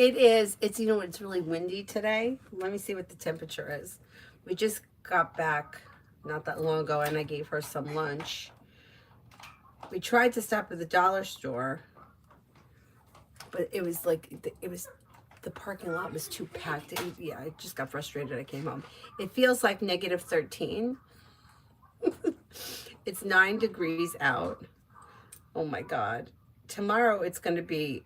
It is. It's, it's really windy today. Let me see what the temperature is. We just got back not that long ago and I gave her some lunch. We tried to stop at the dollar store, but it was like, the parking lot was too packed. Yeah, I just got frustrated. I came home. It feels like negative 13. It's 9 degrees out. Oh my God. Tomorrow it's going to be,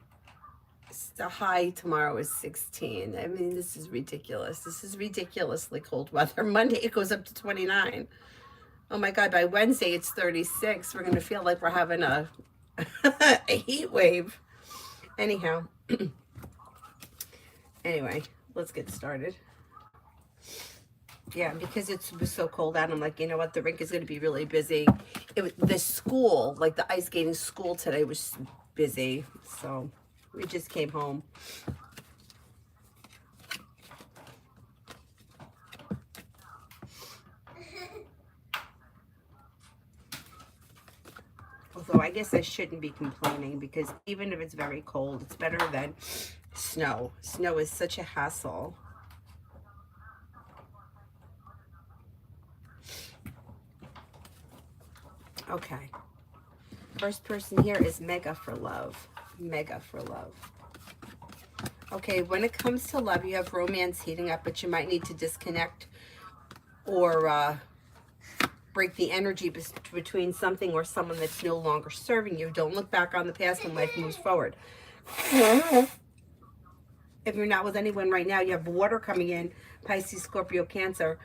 the high tomorrow is 16. I mean, this is ridiculous. This is ridiculously cold weather. Monday it goes up to 29. Oh my God, by Wednesday it's 36. We're going to feel like we're having a a heat wave. Anyhow, anyway, let's get started. Yeah, because it was so cold out, I'm like, you know what, the rink is going to be really busy. The school, like the ice skating school today was busy, so we just came home. Although I guess I shouldn't be complaining because even if it's very cold, it's better than snow. Snow is such a hassle. Okay. First person here is Mega for Love. Mega for Love. Okay, when it comes to love, you have romance heating up, but you might need to disconnect or break the energy between something or someone that's no longer serving you. Don't look back on the past when life moves forward. If you're not with anyone right now, you have water coming in, Pisces, Scorpio, Cancer.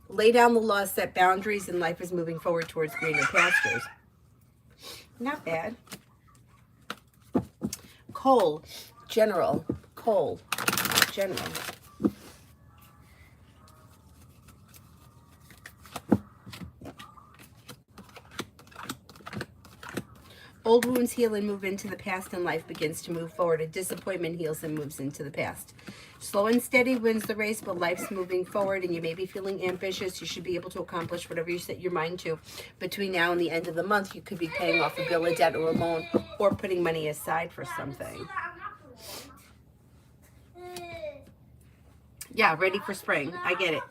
Lay down the law, set boundaries, and life is moving forward towards greener pastures. Not bad. Coal, general. Coal, general. Old wounds heal and move into the past, and life begins to move forward. A disappointment heals and moves into the past. Slow and steady wins the race, but life's moving forward, and you may be feeling ambitious. You should be able to accomplish whatever you set your mind to. Between now and the end of the month, you could be paying off a bill of debt or a loan, or putting money aside for something. Yeah, ready for spring. I get it.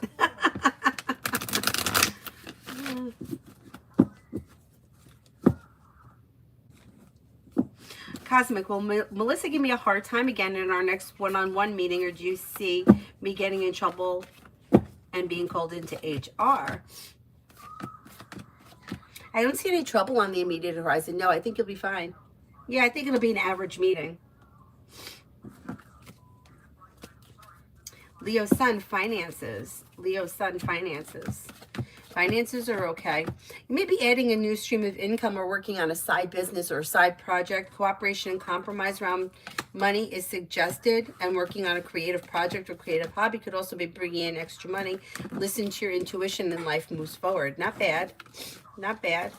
Cosmic, will Melissa give me a hard time again in our next one-on-one meeting, or do you see me getting in trouble and being called into HR? I don't see any trouble on the immediate horizon. No, I think you'll be fine. Yeah, I think it'll be an average meeting. Leo Sun, finances. Leo Sun, finances. Finances are okay. You may be adding a new stream of income or working on a side business or a side project. Cooperation and compromise around money is suggested, and working on a creative project or creative hobby could also be bringing in extra money. Listen to your intuition and life moves forward. Not bad. Not bad.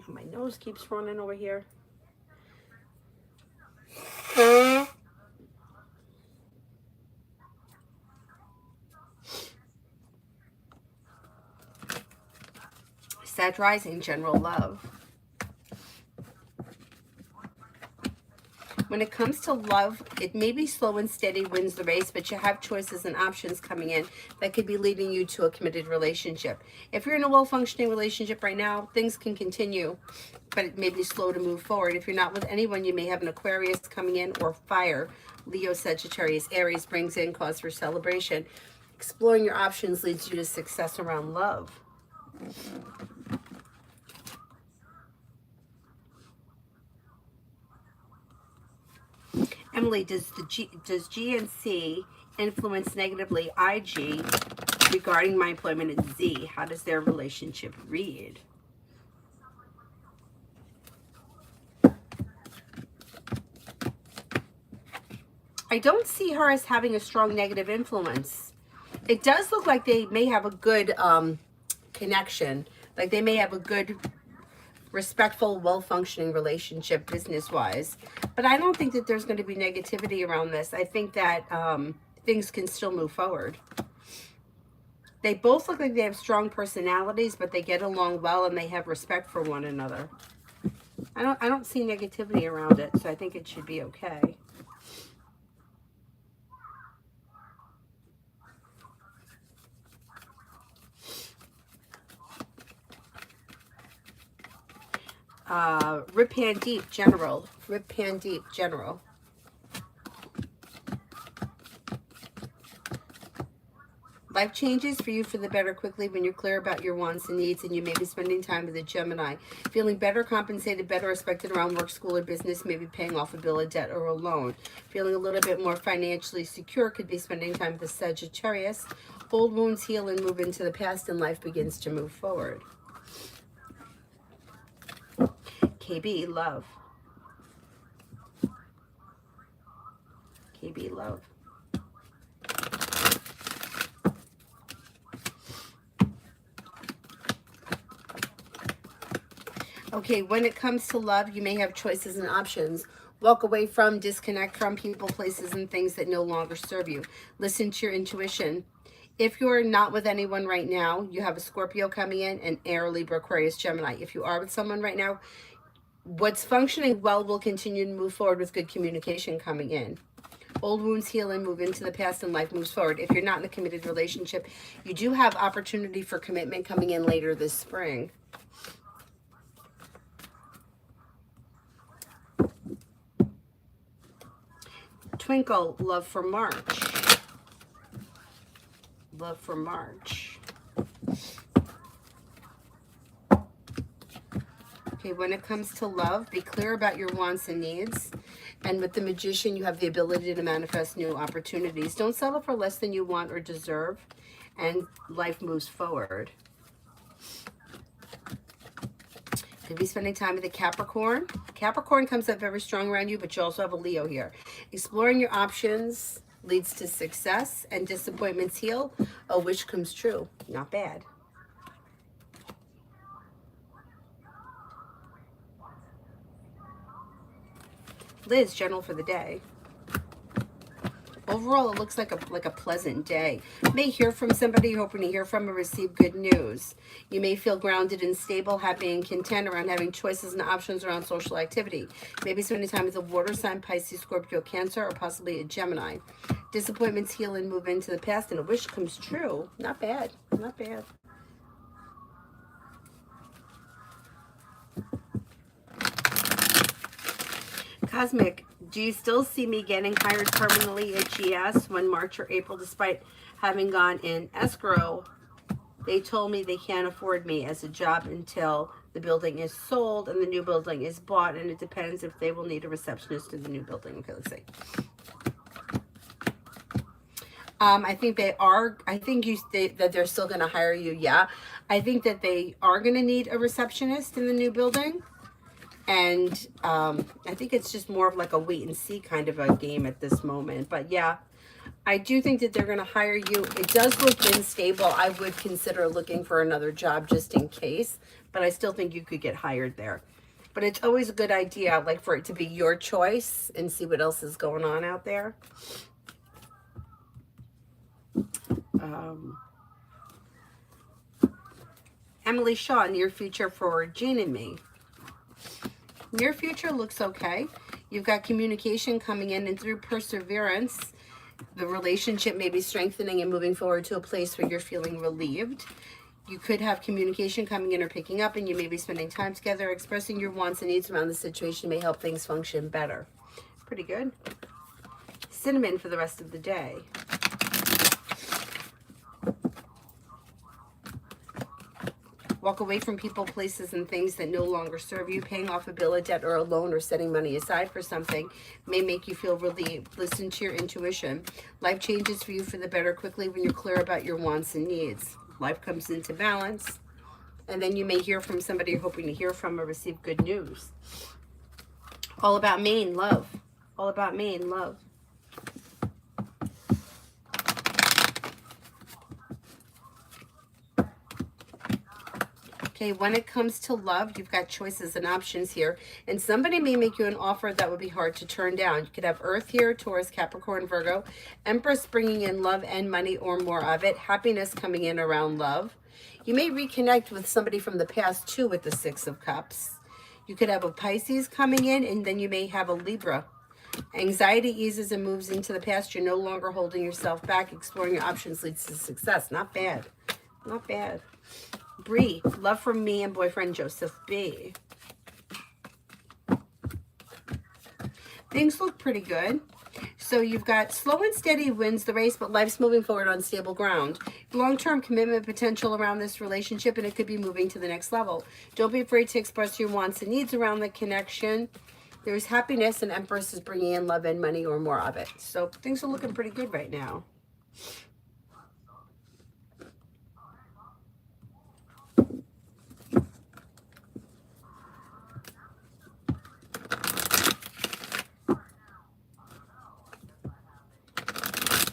My nose keeps running over here. Sag rising, general love. When it comes to love, it may be slow and steady wins the race, but you have choices and options coming in that could be leading you to a committed relationship. If you're in a well-functioning relationship right now, things can continue, but it may be slow to move forward. If you're not with anyone, you may have an Aquarius coming in, or fire. Leo, Sagittarius, Aries brings in cause for celebration. Exploring your options leads you to success around love. Emily, does GNC influence negatively IG regarding my employment at Z? How does their relationship read? I don't see her as having a strong negative influence. It does look like they may have a good connection. Like they may have a good, respectful, well-functioning relationship business-wise. But I don't think that there's going to be negativity around this. I think that things can still move forward. They both look like they have strong personalities, but they get along well and they have respect for one another. I don't see negativity around it, so I think it should be okay. Rip Hand Deep General. Rip Hand Deep General. Life changes for you for the better quickly when you're clear about your wants and needs, and you may be spending time with a Gemini. Feeling better compensated, better respected around work, school, or business, maybe paying off a bill, a debt, or a loan. Feeling a little bit more financially secure, could be spending time with a Sagittarius. Old wounds heal and move into the past, and life begins to move forward. KB, love. KB, love. Okay, when it comes to love, you may have choices and options. Walk away from, disconnect from people, places, and things that no longer serve you. Listen to your intuition. If you're not with anyone right now, you have a Scorpio coming in, and Air, Libra, Aquarius, Gemini. If you are with someone right now, what's functioning well will continue to move forward with good communication coming in. Old wounds heal and move into the past, and life moves forward. If you're not in a committed relationship, you do have opportunity for commitment coming in later this spring. Twinkle, love for March. Love for March. Okay, when it comes to love, be clear about your wants and needs. And with the Magician, you have the ability to manifest new opportunities. Don't settle for less than you want or deserve, and life moves forward. Could be spending time with a Capricorn. Capricorn comes up very strong around you, but you also have a Leo here. Exploring your options leads to success, and disappointments heal. A wish comes true. Not bad. Liz, general for the day. Overall, it looks like a pleasant day. You may hear from somebody you're hoping to hear from or receive good news. You may feel grounded and stable, happy and content around having choices and options around social activity. Maybe spending time with a water sign, Pisces, Scorpio, Cancer, or possibly a Gemini. Disappointments heal and move into the past, and a wish comes true. Not bad. Not bad. Cosmic, do you still see me getting hired permanently at GS when March or April, despite having gone in escrow? They told me they can't afford me as a job until the building is sold and the new building is bought, and it depends if they will need a receptionist in the new building. Okay, let's see. I think they are. I think that they're still going to hire you. Yeah, I think that they are going to need a receptionist in the new building. And I think it's just more of like a wait and see kind of a game at this moment. But yeah, I do think that they're going to hire you. It does look unstable. I would consider looking for another job just in case. But I still think you could get hired there. But it's always a good idea, like, for it to be your choice and see what else is going on out there. Emily Shaw, near future for Jean and me. Near future looks okay. You've got communication coming in, and through perseverance, the relationship may be strengthening and moving forward to a place where you're feeling relieved. You could have communication coming in or picking up, and you may be spending time together. Expressing your wants and needs around the situation may help things function better. Pretty good. Cinnamon for the rest of the day. Walk away from people, places, and things that no longer serve you. Paying off a bill, a debt, or a loan, or setting money aside for something may make you feel relieved. Listen to your intuition. Life changes for you for the better quickly when you're clear about your wants and needs. Life comes into balance. And then you may hear from somebody you're hoping to hear from or receive good news. All About Maine, love. All About Maine, love. Okay, when it comes to love, you've got choices and options here. And somebody may make you an offer that would be hard to turn down. You could have Earth here, Taurus, Capricorn, Virgo. Empress bringing in love and money or more of it. Happiness coming in around love. You may reconnect with somebody from the past too with the Six of Cups. You could have a Pisces coming in, and then you may have a Libra. Anxiety eases and moves into the past. You're no longer holding yourself back. Exploring your options leads to success. Not bad. Not bad. Bree, love from me and boyfriend Joseph B. Things look pretty good. So you've got slow and steady wins the race, but life's moving forward on stable ground. Long-term commitment potential around this relationship, and it could be moving to the next level. Don't be afraid to express your wants and needs around the connection. There's happiness, and Empress is bringing in love and money or more of it. So things are looking pretty good right now.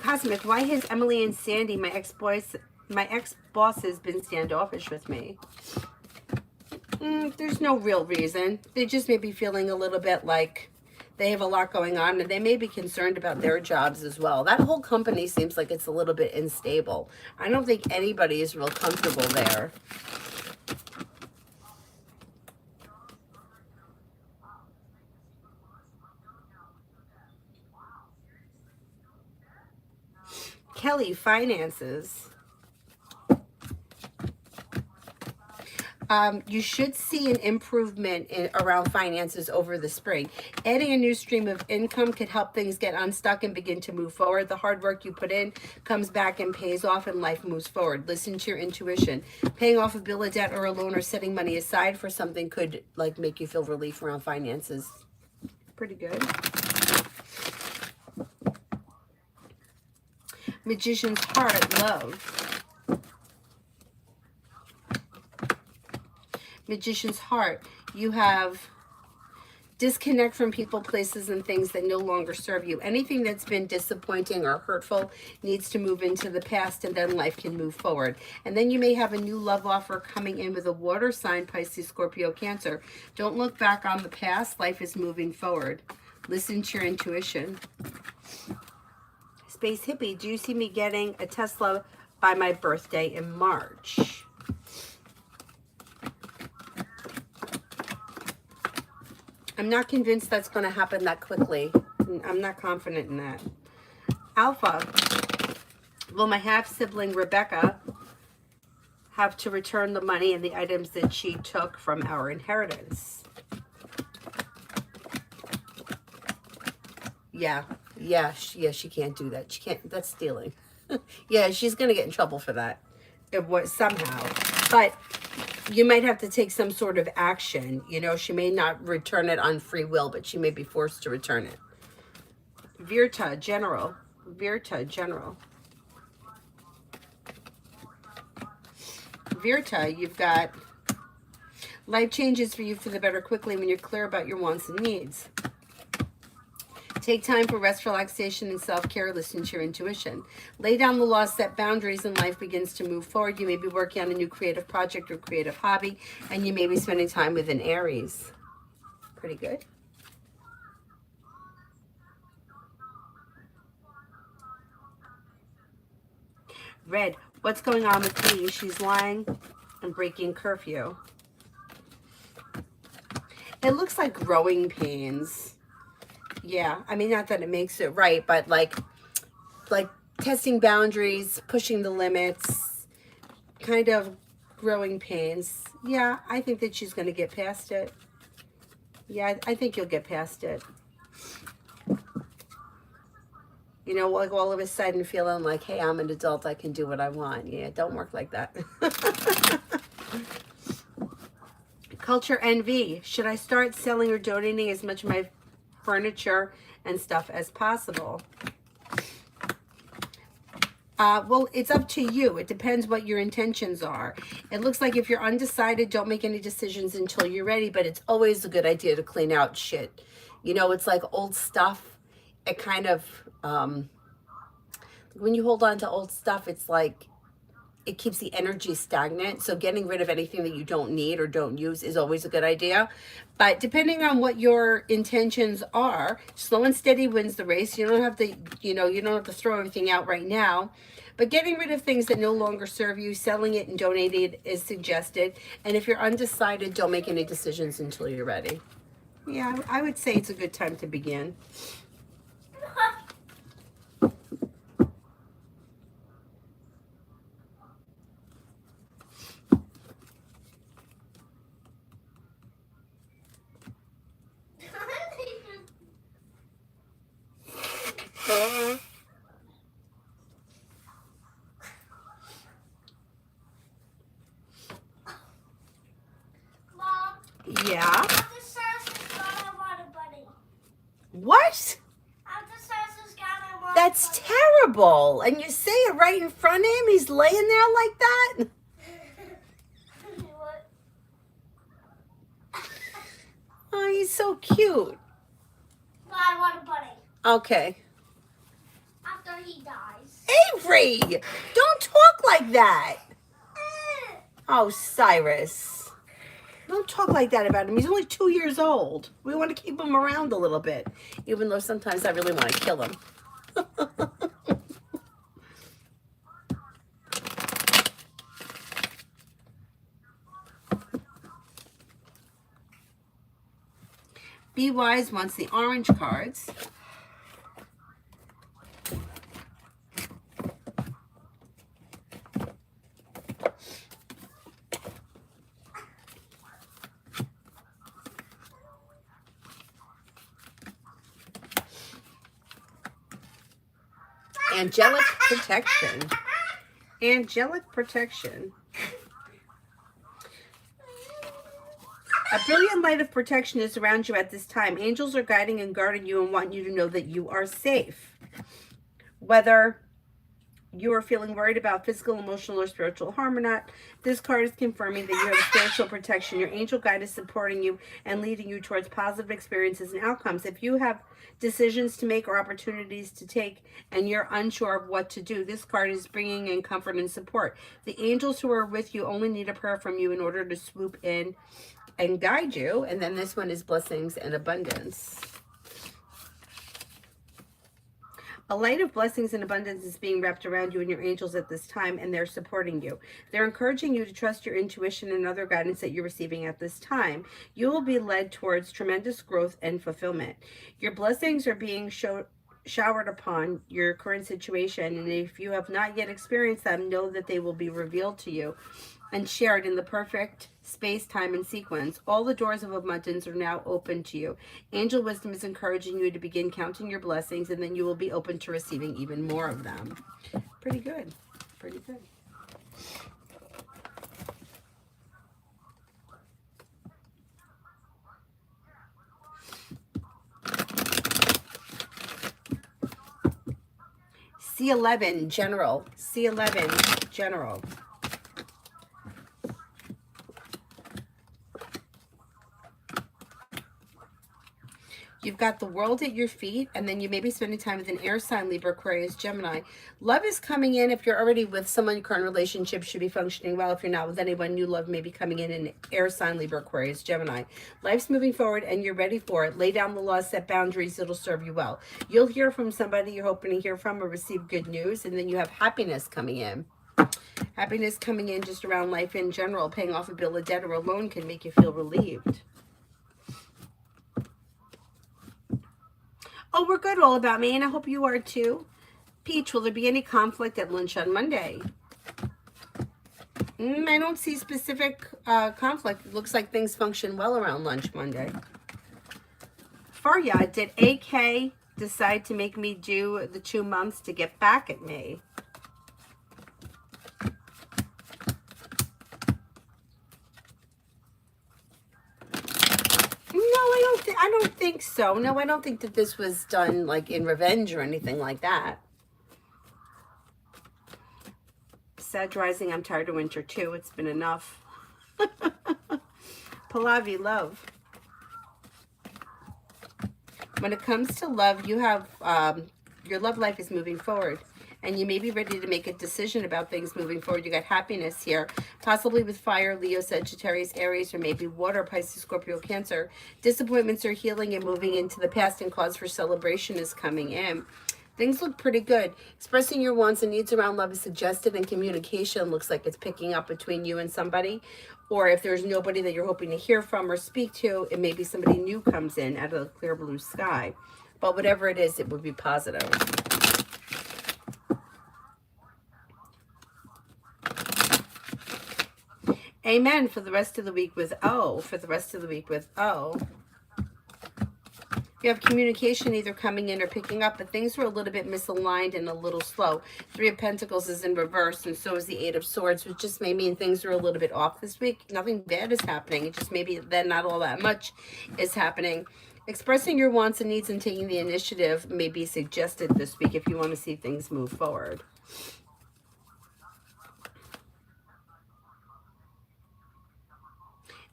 Cosmic, why has Emily and Sandy, my ex-bosses, been standoffish with me? There's no real reason. They just may be feeling a little bit like they have a lot going on, and they may be concerned about their jobs as well. That whole company seems like it's a little bit unstable. I don't think anybody is real comfortable there. Kelly, finances. You should see an improvement around finances over the spring. Adding a new stream of income could help things get unstuck and begin to move forward. The hard work you put in comes back and pays off, and life moves forward. Listen to your intuition. Paying off a bill of debt or a loan or setting money aside for something could like make you feel relief around finances. Pretty good. Magician's heart, love. Magician's heart, you have disconnect from people, places, and things that no longer serve you. Anything that's been disappointing or hurtful needs to move into the past, and then life can move forward. And then you may have a new love offer coming in with a water sign, Pisces, Scorpio, Cancer. Don't look back on the past. Life is moving forward. Listen to your intuition. Space Hippie, do you see me getting a Tesla by my birthday in March? I'm not convinced that's going to happen that quickly. I'm not confident in that. Alpha, will my half-sibling Rebecca have to return the money and the items that she took from our inheritance? Yeah, she can't do that. She can't, that's stealing. Yeah, she's going to get in trouble for that. It was somehow. But you might have to take some sort of action. You know, she may not return it on free will, but she may be forced to return it. Virta, General. Virta, General. Virta, you've got life changes for you for the better quickly when you're clear about your wants and needs. Take time for rest, relaxation, and self-care. Listen to your intuition. Lay down the law, set boundaries, and life begins to move forward. You may be working on a new creative project or creative hobby, and you may be spending time with an Aries. Pretty good. Red, what's going on with me? She's lying and breaking curfew. It looks like growing pains. Yeah, I mean, not that it makes it right, but like testing boundaries, pushing the limits, kind of growing pains. Yeah, I think that she's going to get past it. Yeah, I think you'll get past it. You know, like all of a sudden feeling like, hey, I'm an adult, I can do what I want. Yeah, don't work like that. Culture envy. Should I start selling or donating as much of my furniture and stuff as possible? Well, it's up to you. It depends what your intentions are. It looks like if you're undecided, don't make any decisions until you're ready, but it's always a good idea to clean out shit. You know, it's like old stuff. It kind of, when you hold on to old stuff, it's like it keeps the energy stagnant. So getting rid of anything that you don't need or don't use is always a good idea. But depending on what your intentions are, slow and steady wins the race. You don't have to, you don't have to throw everything out right now. But getting rid of things that no longer serve you, selling it and donating it is suggested. And if you're undecided, don't make any decisions until you're ready. Yeah, I would say it's a good time to begin. Yeah. What? That's terrible. And you say it right in front of him? He's laying there like that? Oh, he's so cute. I want a bunny. Okay. After he dies. Avery! Don't talk like that. Oh, Cyrus. Don't talk like that about him. He's only 2 years old. We want to keep him around a little bit, even though sometimes I really want to kill him. Be Wise wants the orange cards. Angelic protection. Angelic protection. A brilliant light of protection is around you at this time. Angels are guiding and guarding you and want you to know that you are safe. Whether you are feeling worried about physical, emotional, or spiritual harm or not, this card is confirming that you have spiritual protection. Your angel guide is supporting you and leading you towards positive experiences and outcomes. If you have decisions to make or opportunities to take and you're unsure of what to do, this card is bringing in comfort and support. The angels who are with you only need a prayer from you in order to swoop in and guide you. And then this one is blessings and abundance. A light of blessings and abundance is being wrapped around you and your angels at this time, and they're supporting you. They're encouraging you to trust your intuition and other guidance that you're receiving at this time. You will be led towards tremendous growth and fulfillment. Your blessings are being showered upon your current situation, and if you have not yet experienced them, know that they will be revealed to you and shared in the perfect space, time, and sequence. All the doors of abundance are now open to you. Angel wisdom is encouraging you to begin counting your blessings, and then you will be open to receiving even more of them. Pretty good. Pretty good. C11, General. C11, General. You've got the world at your feet, and then you may be spending time with an air sign, Libra, Aquarius, Gemini. Love is coming in. If you're already with someone, your current relationship should be functioning well. If you're not with anyone, new love may be coming in an air sign, Libra, Aquarius, Gemini. Life's moving forward, and you're ready for it. Lay down the laws, set boundaries. It'll serve you well. You'll hear from somebody you're hoping to hear from or receive good news, and then you have happiness coming in. Happiness coming in just around life in general. Paying off a bill of debt or a loan can make you feel relieved. Oh, we're good, All About Me, and I hope you are too. Peach, will there be any conflict at lunch on Monday? I don't see specific conflict. It looks like things function well around lunch Monday. Faryad, did AK decide to make me do the 2 months to get back at me? I don't think so. No, I don't think that this was done like in revenge or anything like that. Sag rising, I'm tired of winter too. It's been enough. Pallavi, love. When it comes to love, you have your love life is moving forward. and you may be ready to make a decision about things moving forward. You got happiness here, possibly with fire, Leo, Sagittarius, Aries, or maybe water, Pisces, Scorpio, Cancer. Disappointments are healing and moving into the past, and cause for celebration is coming in. Things look pretty good. Expressing your wants and needs around love is suggested, and communication looks like it's picking up between you and somebody. Or if there's nobody that you're hoping to hear from or speak to, it may be somebody new comes in out of the clear blue sky. But whatever it is, it would be positive. Amen for the rest of the week with O. For the rest of the week with O. You have communication either coming in or picking up, but things were a little bit misaligned and a little slow. Three of Pentacles is in reverse, and so is the Eight of Swords, which just may mean things are a little bit off this week. Nothing bad is happening. It just maybe then not all that much is happening. Expressing your wants and needs and taking the initiative may be suggested this week if you want to see things move forward.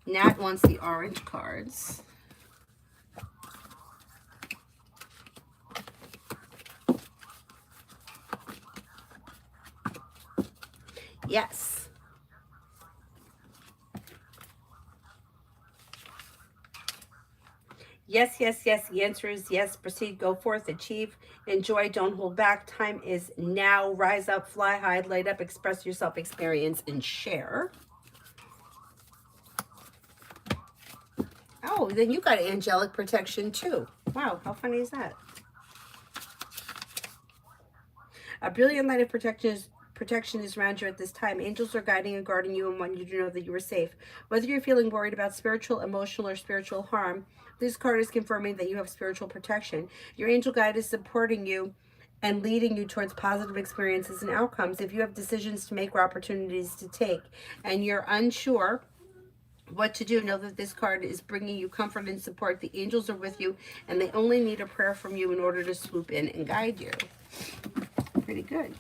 Nat wants the orange cards. Yes. Yes, yes, yes. The answer is yes. Proceed, go forth, achieve, enjoy, don't hold back. Time is now. Rise up, fly high, light up, express yourself, experience, and share. Oh, then you got angelic protection too. Wow, how funny is that? A brilliant light of protection is around you at this time. Angels are guiding and guarding you and want you to know that you are safe. Whether you're feeling worried about spiritual, emotional, or spiritual harm, this card is confirming that you have spiritual protection. Your angel guide is supporting you and leading you towards positive experiences and outcomes. If you have decisions to make or opportunities to take and you're unsure what to do, know that this card is bringing you comfort and support. The angels are with you, and they only need a prayer from you in order to swoop in and guide you. Pretty good.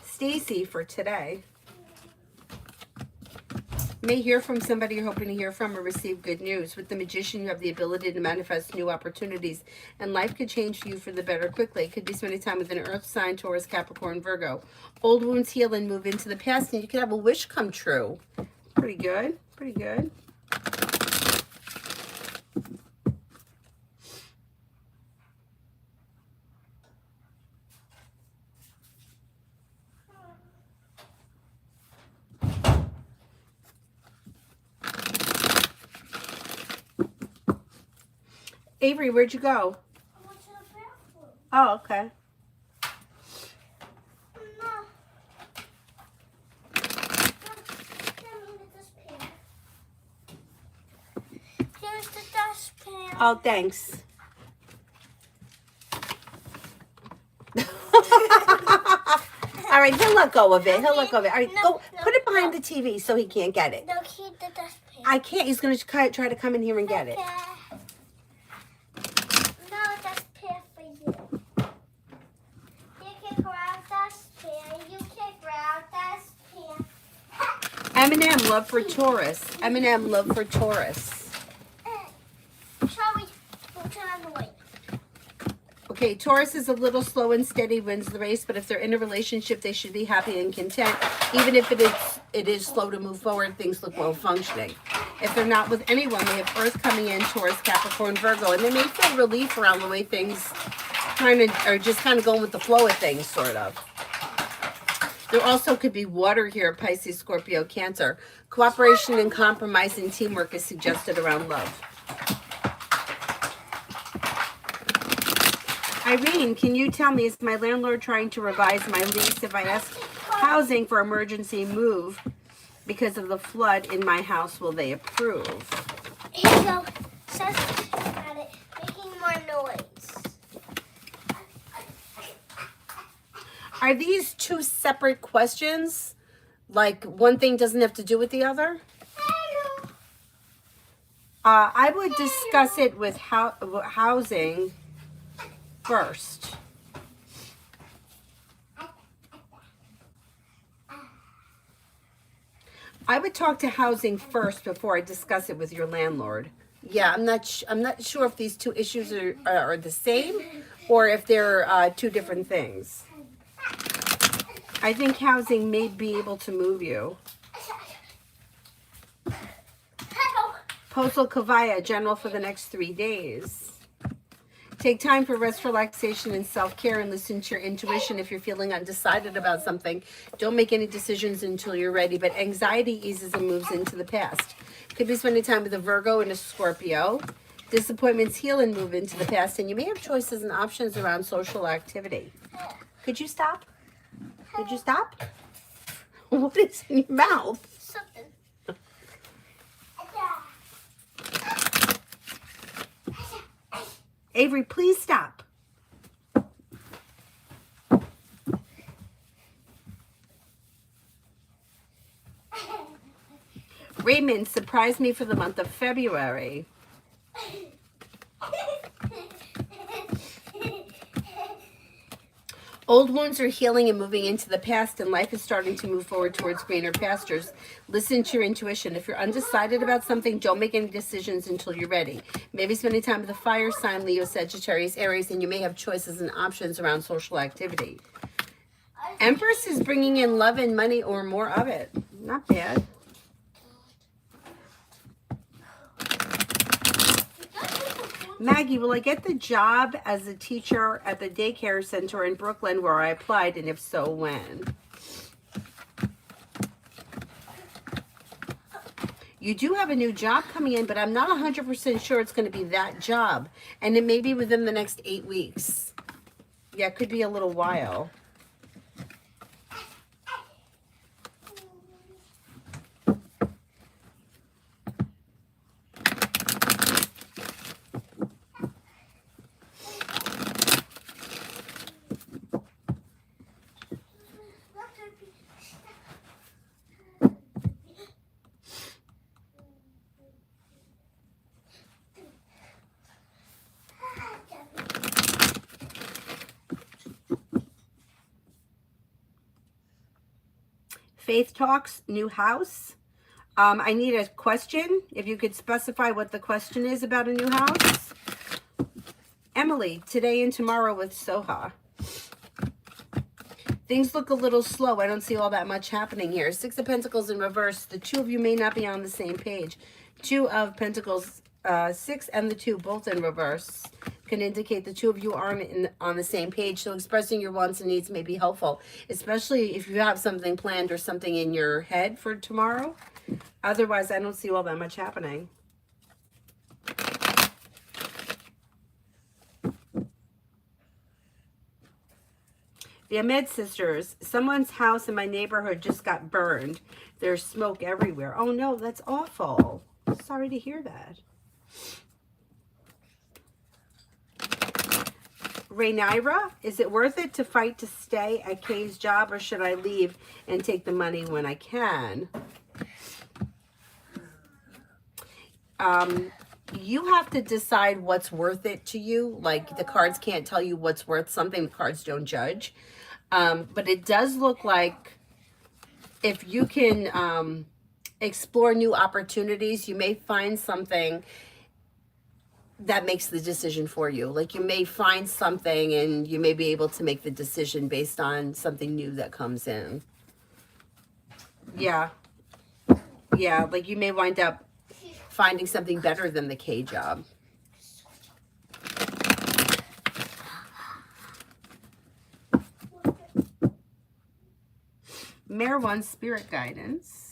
Stacy for today. You may hear from somebody you're hoping to hear from or receive good news. With the Magician, you have the ability to manifest new opportunities, and life could change for you for the better quickly. It could be spending time with an earth sign, Taurus, Capricorn, Virgo. Old wounds heal and move into the past, and you could have a wish come true. Pretty good. Pretty good. Avery, where'd you go? I went to the bathroom. Oh, okay. No. Give me the dustpan. Here's the dustpan. Oh, thanks. All right, he'll let go of it. He'll let go of it. All right, go put it behind the TV so he can't get it. No, keep the dustpan. I can't. He's going to try to come in here and get it. Okay. No dustpan for you. You can grab dustpan. You can grab dustpan. Eminem, love for Taurus. Eminem, love for Taurus. Shall we turn on the light? Okay, Taurus is a little slow and steady, wins the race, but if they're in a relationship, they should be happy and content. Even if it is slow to move forward, things look well functioning. If they're not with anyone, they have Earth coming in, Taurus, Capricorn, Virgo, and they may feel relief around the way things kind of are just kind of going with the flow of things, sort of. There also could be water here, Pisces, Scorpio, Cancer. Cooperation and compromise and teamwork is suggested around love. Irene, can you tell me, is my landlord trying to revise my lease if I ask housing for emergency move because of the flood in my house? Will they approve? Here you go. Says at it, making more noise. Are these two separate questions? Like one thing doesn't have to do with the other? Hello. I would discuss it with housing first. I would talk to housing first before I discuss it with your landlord. Yeah, I'm not sure if these two issues are the same or if they're two different things. I think housing may be able to move you. Postal Kavaya, general for the next 3 days. Take time for rest, relaxation, and self-care, and listen to your intuition if you're feeling undecided about something. Don't make any decisions until you're ready, but anxiety eases and moves into the past. Could be spending time with a Virgo and a Scorpio. Disappointments heal and move into the past, and you may have choices and options around social activity. Could you stop? Could you stop? What is in your mouth? Something. Avery, please stop. Raymond surprised me for the month of February. Old wounds are healing and moving into the past, and life is starting to move forward towards greener pastures. Listen to your intuition. If you're undecided about something, don't make any decisions until you're ready. Maybe spending time with a fire sign, Leo, Sagittarius, Aries, and you may have choices and options around social activity. Empress is bringing in love and money or more of it. Not bad. Maggie, will I get the job as a teacher at the daycare center in Brooklyn where I applied, and if so, when? You do have a new job coming in, but I'm not 100% sure it's going to be that job. And it may be within the next 8 weeks. Yeah, it could be a little while. Faith Talks, new house. I need a question. If you could specify what the question is about a new house. Emily, today and tomorrow with Soha. Things look a little slow. I don't see all that much happening here. Six of Pentacles in reverse. The two of you may not be on the same page. Two of Pentacles, 6 and the 2 both in reverse can indicate the two of you aren't on the same page. So expressing your wants and needs may be helpful, especially if you have something planned or something in your head for tomorrow. Otherwise, I don't see all that much happening. The Ahmed sisters, someone's house in my neighborhood just got burned. There's smoke everywhere. Oh no, that's awful. Sorry to hear that. Rhaenyra, is it worth it to fight to stay at Kay's job, or should I leave and take the money when I can? You have to decide what's worth it to you. Like, the cards can't tell you what's worth something. The cards don't judge. But it does look like if you can explore new opportunities, you may find something that makes the decision for you. Like, you may find something and you may be able to make the decision based on something new that comes in. Yeah. Yeah, like you may wind up finding something better than the K job. Mare 1, spirit guidance.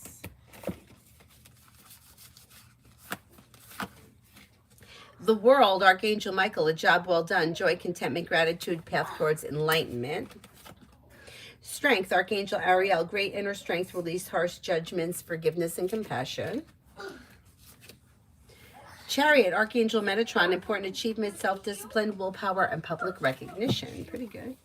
The world, Archangel Michael, a job well done. Joy, contentment, gratitude, path towards enlightenment. Strength, Archangel Ariel, great inner strength, release harsh judgments, forgiveness, and compassion. Chariot, Archangel Metatron, important achievement, self-discipline, willpower, and public recognition. Pretty good.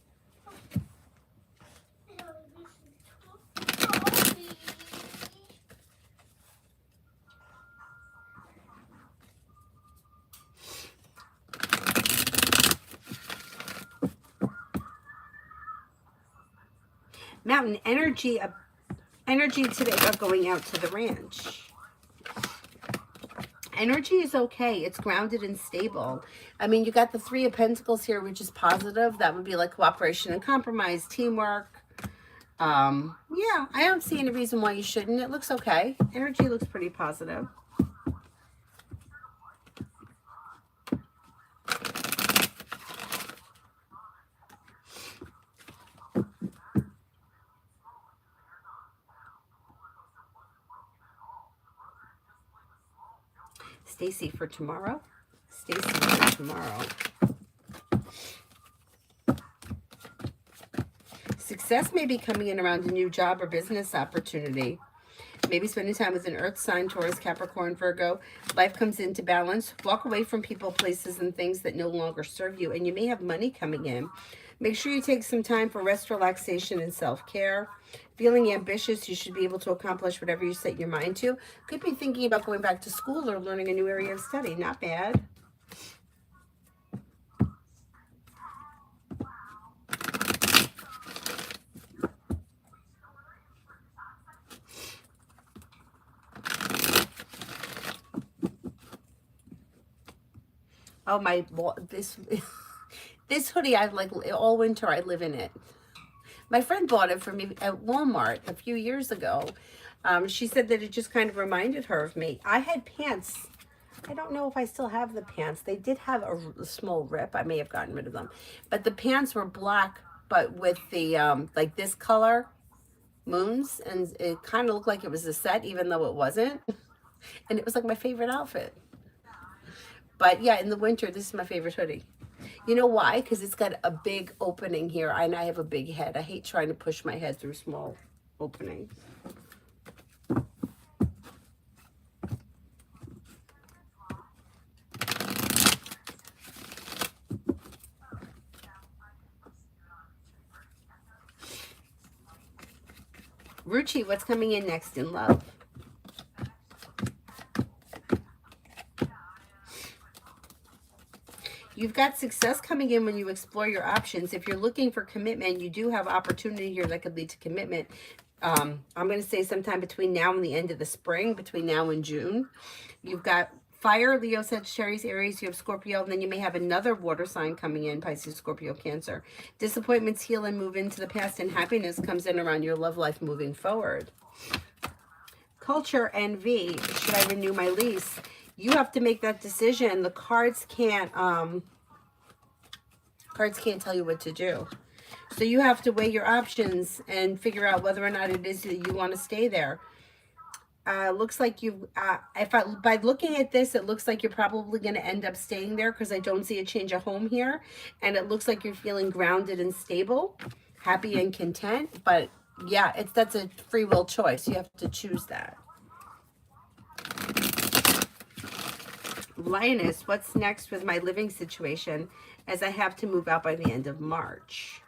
Mountain energy today about going out to the ranch. energy is okay. It's grounded and stable. I mean, you got the Three of Pentacles here, which is positive. That would be like cooperation and compromise, teamwork. Yeah, I don't see any reason why you shouldn't. It looks okay. Energy looks pretty positive. Stacy for tomorrow. Stacy for tomorrow. Success may be coming in around a new job or business opportunity. Maybe spending time with an earth sign, Taurus, Capricorn, Virgo. Life comes into balance. Walk away from people, places, and things that no longer serve you. And you may have money coming in. Make sure you take some time for rest, relaxation, and self-care. Feeling ambitious, you should be able to accomplish whatever you set your mind to. Could be thinking about going back to school or learning a new area of study. Not bad. Oh, this hoodie, I've like all winter, I live in it. My friend bought it for me at Walmart a few years ago. She said that it just kind of reminded her of me. I had pants. I don't know if I still have the pants. They did have a small rip. I may have gotten rid of them. But the pants were black, but with the, like this color, moons. And it kind of looked like it was a set, even though it wasn't. And it was like my favorite outfit. But yeah, in the winter, this is my favorite hoodie. You know why? Because it's got a big opening here, and I have a big head. I hate trying to push my head through small openings. Ruchi, what's coming in next in love? You've got success coming in when you explore your options. If you're looking for commitment, you do have opportunity here that could lead to commitment. I'm going to say sometime between now and the end of the spring, between now and June. You've got fire, Leo, Sagittarius, Aries, you have Scorpio, and then you may have another water sign coming in, Pisces, Scorpio, Cancer. Disappointments heal and move into the past, and happiness comes in around your love life moving forward. Culture, envy, should I renew my lease? You have to make that decision. The cards can't tell you what to do. So you have to weigh your options and figure out whether or not it is that you want to stay there. Looks like you, by looking at this, it looks like you're probably going to end up staying there because I don't see a change of home here. And it looks like you're feeling grounded and stable, happy and content. But yeah, that's a free will choice. You have to choose that. Lioness, what's next with my living situation as I have to move out by the end of March?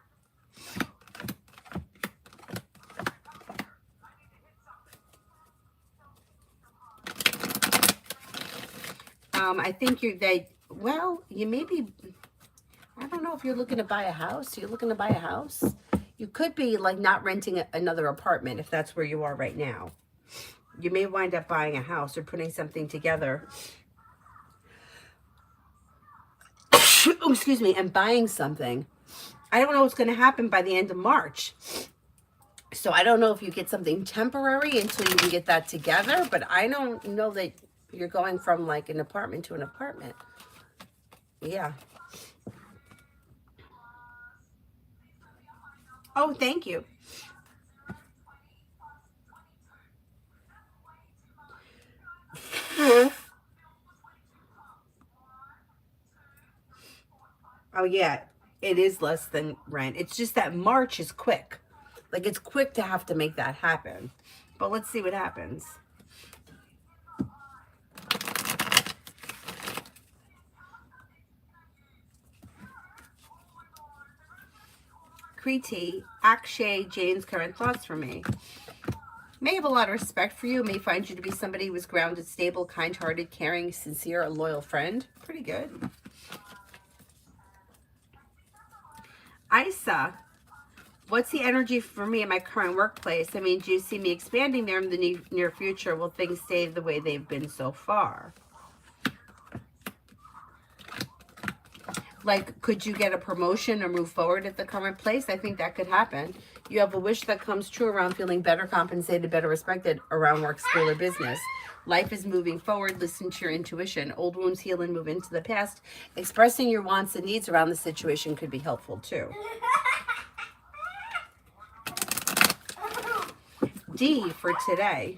I think you may be, I don't know if you're looking to buy a house. You're looking to buy a house? You could be like not renting another apartment if that's where you are right now. You may wind up buying a house or putting something together. Oh, excuse me, and buying something. I don't know what's going to happen by the end of March. So I don't know if you get something temporary until you can get that together, but I don't know that you're going from like an apartment to an apartment. Yeah. Oh, thank you. Oh, yeah, it is less than rent. It's just that March is quick. Like, it's quick to have to make that happen. But let's see what happens. Kriti, Akshay, Jane's current thoughts for me. May have a lot of respect for you. May find you to be somebody who is grounded, stable, kind-hearted, caring, sincere, a loyal friend. Pretty good. Isa, what's the energy for me in my current workplace? I mean, do you see me expanding there in the near future? Will things stay the way they've been so far? Like, could you get a promotion or move forward at the current place? I think that could happen. You have a wish that comes true around feeling better compensated, better respected around work, school, or business. Life is moving forward. Listen to your intuition. Old wounds heal and move into the past. Expressing your wants and needs around the situation could be helpful too. D for today.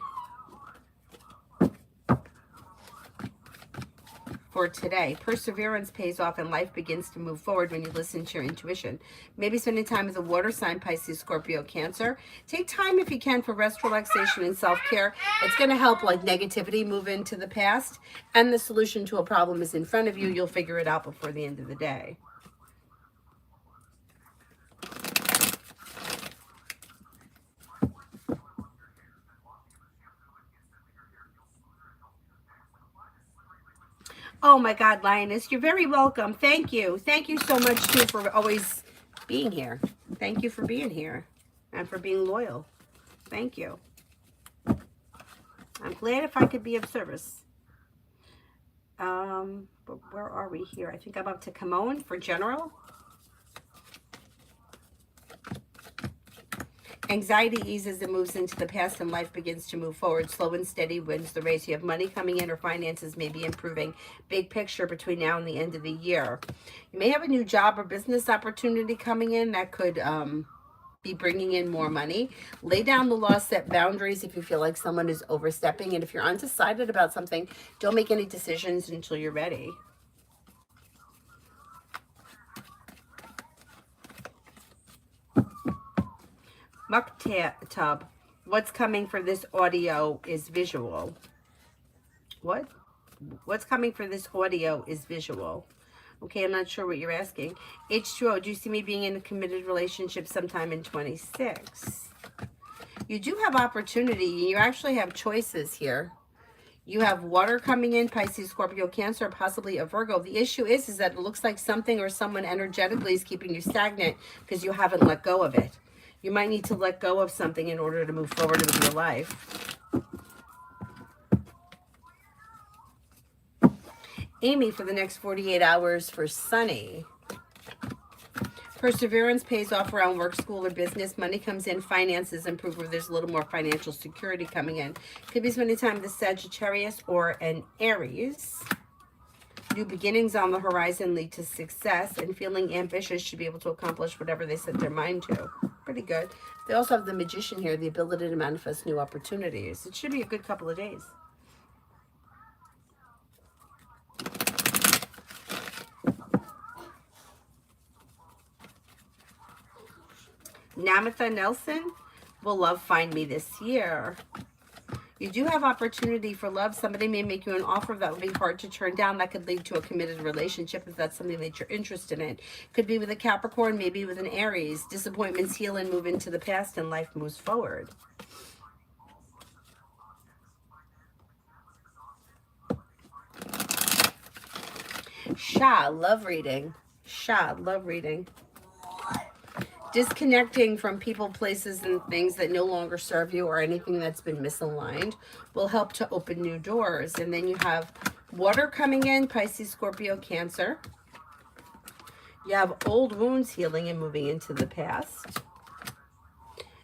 For today, perseverance pays off and life begins to move forward when you listen to your intuition. Maybe spending time with a water sign, Pisces, Scorpio, Cancer. Take time if you can for rest, relaxation, and self-care. It's going to help like negativity move into the past, and the solution to a problem is in front of you. You'll figure it out before the end of the day. Oh my God, Lioness, you're very welcome. Thank you. Thank you so much too for always being here. Thank you for being here and for being loyal. Thank you. I'm glad if I could be of service. But where are we here? I think I'm up to Kimon for general. Anxiety eases and moves into the past and life begins to move forward. Slow and steady wins the race. You have money coming in or finances may be improving. Big picture between now and the end of the year. You may have a new job or business opportunity coming in that could be bringing in more money. Lay down the law, set boundaries if you feel like someone is overstepping. And if you're undecided about something, don't make any decisions until you're ready. Muktab, what's coming for this audio is visual. What? What's coming for this audio is visual. Okay, I'm not sure what you're asking. H2O, do you see me being in a committed relationship sometime in 26? You do have opportunity. You actually have choices here. You have water coming in, Pisces, Scorpio, Cancer, possibly a Virgo. The issue is that it looks like something or someone energetically is keeping you stagnant because you haven't let go of it. You might need to let go of something in order to move forward with your life. Amy for the next 48 hours for Sunny. Perseverance pays off around work, school, or business. Money comes in, finances improve, or there's a little more financial security coming in. Could be spending time with a Sagittarius or an Aries. New beginnings on the horizon lead to success, and feeling ambitious should be able to accomplish whatever they set their mind to. Pretty good. They also have the Magician here, the ability to manifest new opportunities. It should be a good couple of days. Namatha Nelson, will love find me this year? You do have opportunity for love. Somebody may make you an offer that would be hard to turn down. That could lead to a committed relationship if that's something that you're interested in. Could be with a Capricorn, maybe with an Aries. Disappointments heal and move into the past and life moves forward. Sha, love reading. Sha, love reading. Disconnecting from people, places, and things that no longer serve you or anything that's been misaligned will help to open new doors. And then you have water coming in, Pisces, Scorpio, Cancer. You have old wounds healing and moving into the past.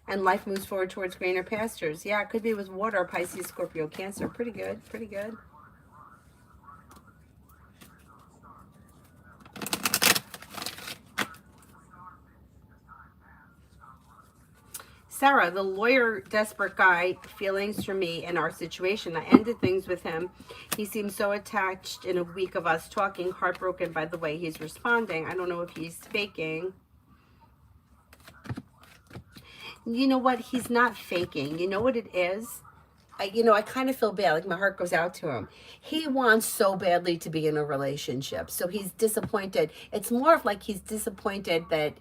And life moves forward towards greener pastures. Yeah, it could be with water, Pisces, Scorpio, Cancer. Pretty good, pretty good. Sarah, the lawyer, desperate guy, feelings for me and our situation. I ended things with him. He seems so attached in a week of us talking, heartbroken by the way he's responding. I don't know if he's faking. You know what? He's not faking. You know what it is? I kind of feel bad. Like my heart goes out to him. He wants so badly to be in a relationship. So he's disappointed. It's more of like he's disappointed that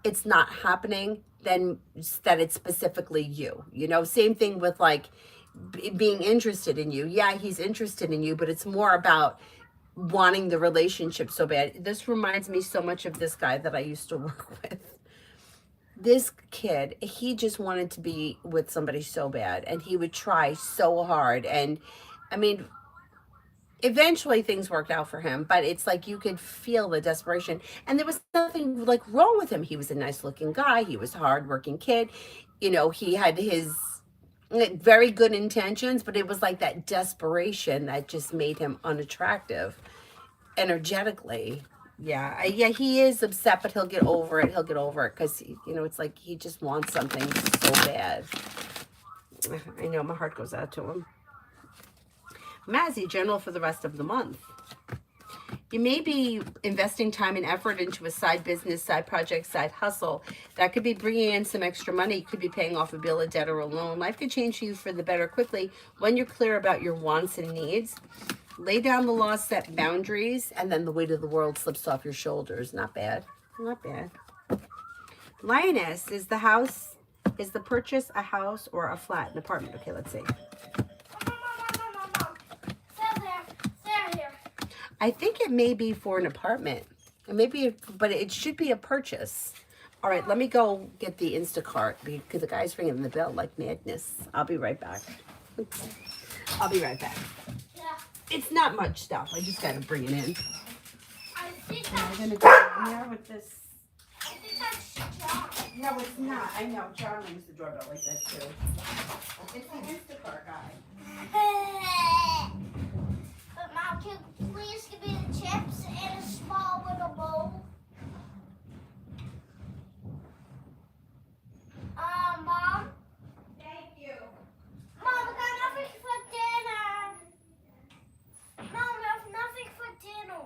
it's not happening than that it's specifically you. Same thing with like being interested in you. Yeah, he's interested in you, but it's more about wanting the relationship so bad. This reminds me so much of this guy that I used to work with. This kid, he just wanted to be with somebody so bad, and he would try so hard. And I mean, eventually things worked out for him, but it's like you could feel the desperation. And there was nothing like wrong with him. He was a nice looking guy. He was a hardworking kid. You know, he had his very good intentions, but it was like that desperation that just made him unattractive energetically. Yeah, yeah, he is upset, but he'll get over it. He'll get over it because, you know, it's like he just wants something so bad. I know, my heart goes out to him. Mazzy, general for the rest of the month. You may be investing time and effort into a side business, side project, side hustle. That could be bringing in some extra money. You could be paying off a bill, a debt, or a loan. Life could change for you for the better quickly when you're clear about your wants and needs. Lay down the law, set boundaries, and then the weight of the world slips off your shoulders. Not bad. Not bad. Lioness, is the purchase a house or a flat, an apartment? Okay, let's see. I think it may be for an apartment. It may be, but it should be a purchase. All right, let me go get the Instacart because the guy's ringing the bell like madness. I'll be right back. Oops. I'll be right back. Yeah. It's not much stuff. I just got to bring it in. I think I'm that's, going to go in there with this. I think that's John. No, it's not. I know. John rings the doorbell like that too. It's the Instacart guy. But Mom, can you please give me the chips and a small little bowl? Mom? Thank you. Mom, I got nothing for dinner. Mom, we have nothing for dinner.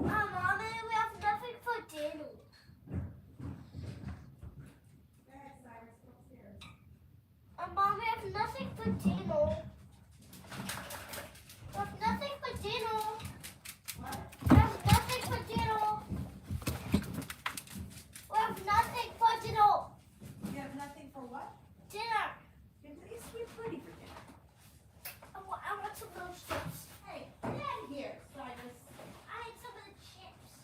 Mommy, we have nothing for dinner. Mom, we have nothing for dinner. We have nothing for dinner. We have nothing for dinner. We have nothing for dinner. You have nothing for what? Dinner. It's pretty for dinner. I want some of those chips. Hey, get out of here, Silas. I need some of the chips.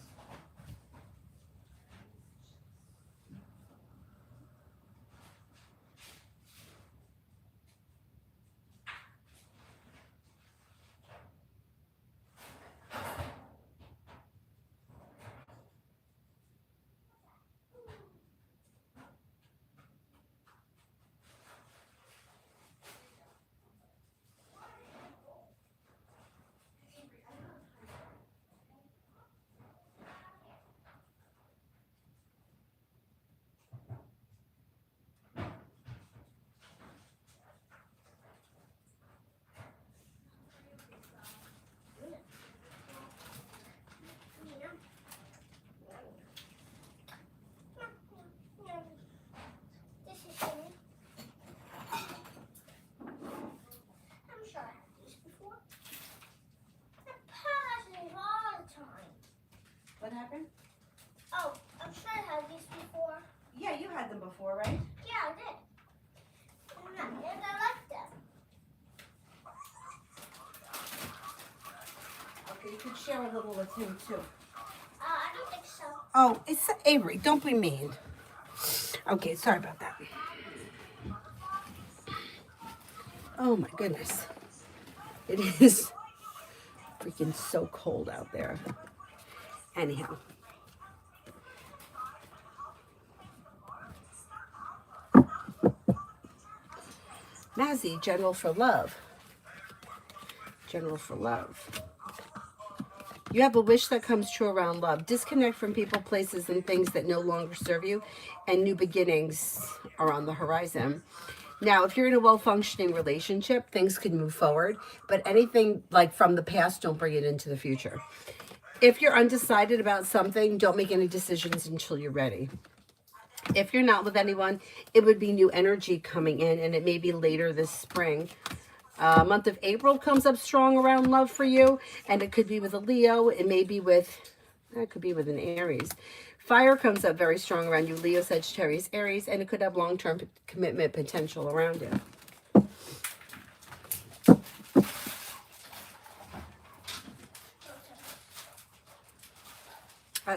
This is me. I'm sure I have these before. I'm passing all the time. What happened? Oh, I'm sure I had these before. Yeah, you had them before, right? Yeah, I did. And I like them. Okay, you could share a little with him too. I don't think so. Oh, it's Avery. Don't be mean. Okay, sorry about that. Oh my goodness. It is freaking so cold out there. Anyhow. Mazzy, general for love. General for love. You have a wish that comes true around love. Disconnect from people, places, and things that no longer serve you, and new beginnings are on the horizon. Now, if you're in a well-functioning relationship, things can move forward, but anything like from the past, don't bring it into the future. If you're undecided about something, don't make any decisions until you're ready. If you're not with anyone, it would be new energy coming in, and it may be later this spring. Month of April comes up strong around love for you, and it could be with a Leo. It may be it could be with an Aries. Fire comes up very strong around you, Leo, Sagittarius, Aries, and it could have long-term commitment potential around it.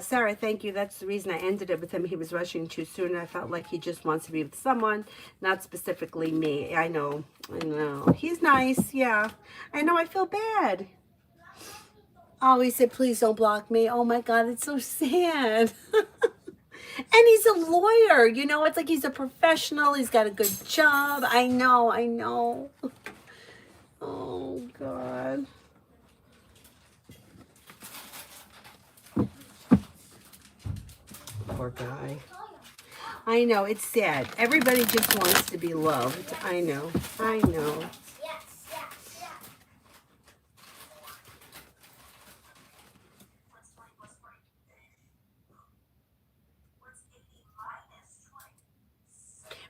Sarah, thank you. That's the reason I ended it with him. He was rushing too soon. I felt like he just wants to be with someone, not specifically me. I know. I know. He's nice. Yeah. I know. I feel bad. Oh, he said, please don't block me. Oh my God, it's so sad. And he's a lawyer. You know, it's like he's a professional. He's got a good job. I know. I know. Oh, God. Poor guy. I know, it's sad. Everybody just wants to be loved. I know. I know. Yes, yes, yes.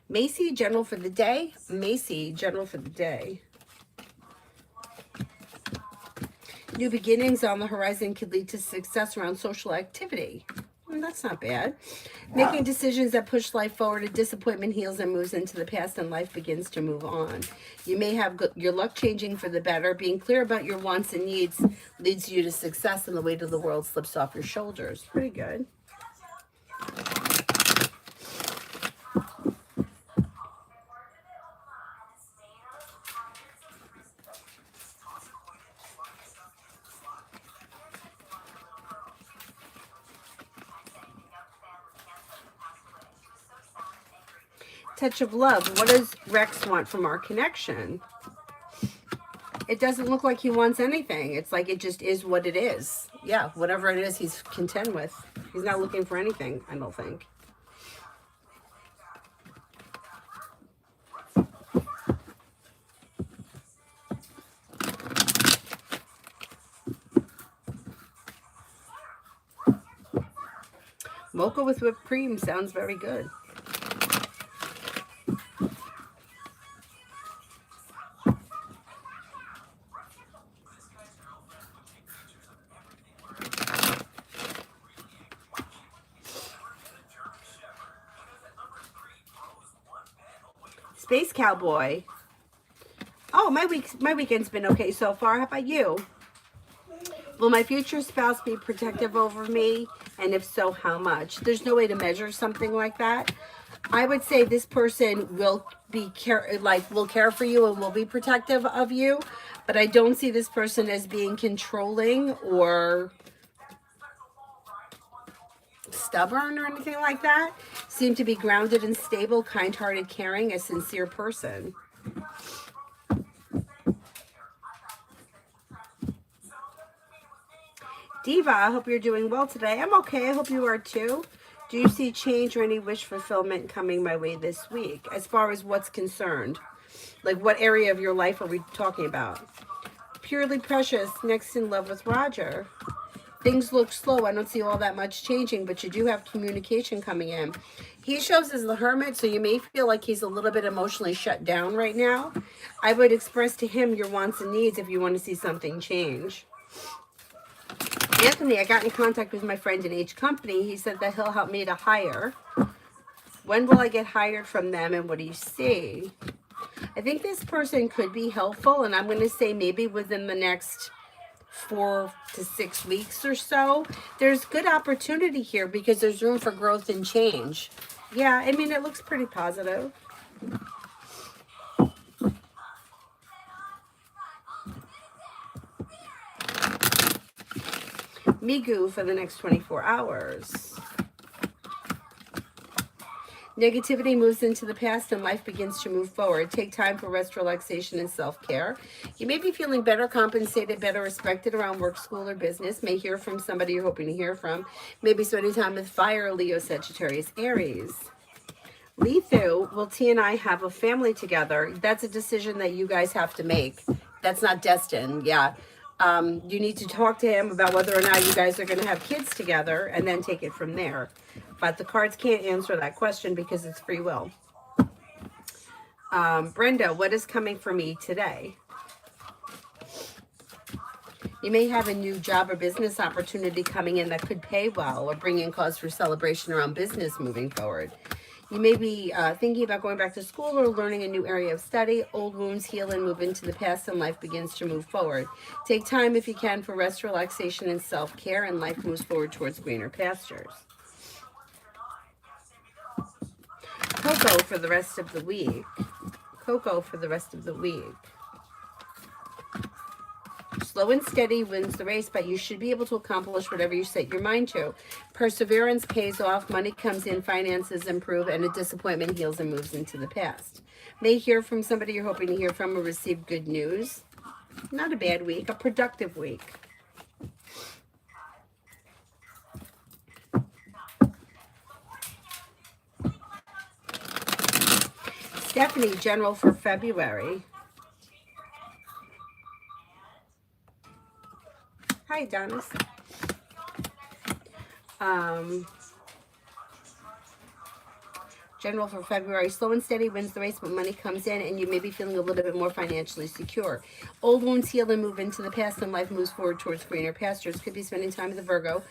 Macy, general for the day. Macy, general for the day. New beginnings on the horizon could lead to success around social activity. That's not bad. Making decisions that push life forward, a disappointment heals and moves into the past, and life begins to move on. You may have your luck changing for the better. Being clear about your wants and needs leads you to success, and the weight of the world slips off your shoulders. Pretty good. Touch of love. What does Rex want from our connection? It doesn't look like he wants anything. It's like it just is what it is. Yeah, whatever it is, he's content with. He's not looking for anything, I don't think. Mocha with whipped cream sounds very good. Space Cowboy. Oh, my weekend's been okay so far. How about you? Will my future spouse be protective over me? And if so, how much? There's no way to measure something like that. I would say this person will will care for you and will be protective of you, but I don't see this person as being controlling or stubborn or anything like that. Seem to be grounded and stable, kind-hearted, caring, a sincere person. Diva, I hope you're doing well today. I'm okay. I hope you are too. Do you see change or any wish fulfillment coming my way this week? As far as what's concerned, like what area of your life are we talking about? Purely Precious, next in love with Roger. Things look slow. I don't see all that much changing, but you do have communication coming in. He shows as the Hermit, so you may feel like he's a little bit emotionally shut down right now. I would express to him your wants and needs if you want to see something change. Anthony, I got in contact with my friend in H Company. He said that he'll help me to hire. When will I get hired from them, and what do you see? I think this person could be helpful, and I'm going to say maybe within the next 4 to 6 weeks or so. There's good opportunity here because there's room for growth and change. Yeah, I mean, it looks pretty positive. Migu for the next 24 hours. Negativity moves into the past and life begins to move forward. Take time for rest, relaxation, and self-care. You may be feeling better compensated, better respected around work, school, or business. May hear from somebody you're hoping to hear from. Maybe spending time with Fire, Leo, Sagittarius, Aries. Lethu, will T and I have a family together? That's a decision that you guys have to make. That's not destined, yeah. You need to talk to him about whether or not you guys are going to have kids together and then take it from there. But the cards can't answer that question because it's free will. Brenda, what is coming for me today? You may have a new job or business opportunity coming in that could pay well or bring in cause for celebration around business moving forward. You may be thinking about going back to school or learning a new area of study. Old wounds heal and move into the past, and life begins to move forward. Take time if you can for rest, relaxation, and self-care, and life moves forward towards greener pastures. Coco for the rest of the week. Coco for the rest of the week. Slow and steady wins the race, but you should be able to accomplish whatever you set your mind to. Perseverance pays off, money comes in, finances improve, and a disappointment heals and moves into the past. May hear from somebody you're hoping to hear from or receive good news. Not a bad week, a productive week. Stephanie, general for February. Hi, Adonis. General for February. Slow and steady wins the race, but money comes in, and you may be feeling a little bit more financially secure. Old wounds heal and move into the past, and life moves forward towards greener pastures. Could be spending time with the Virgo.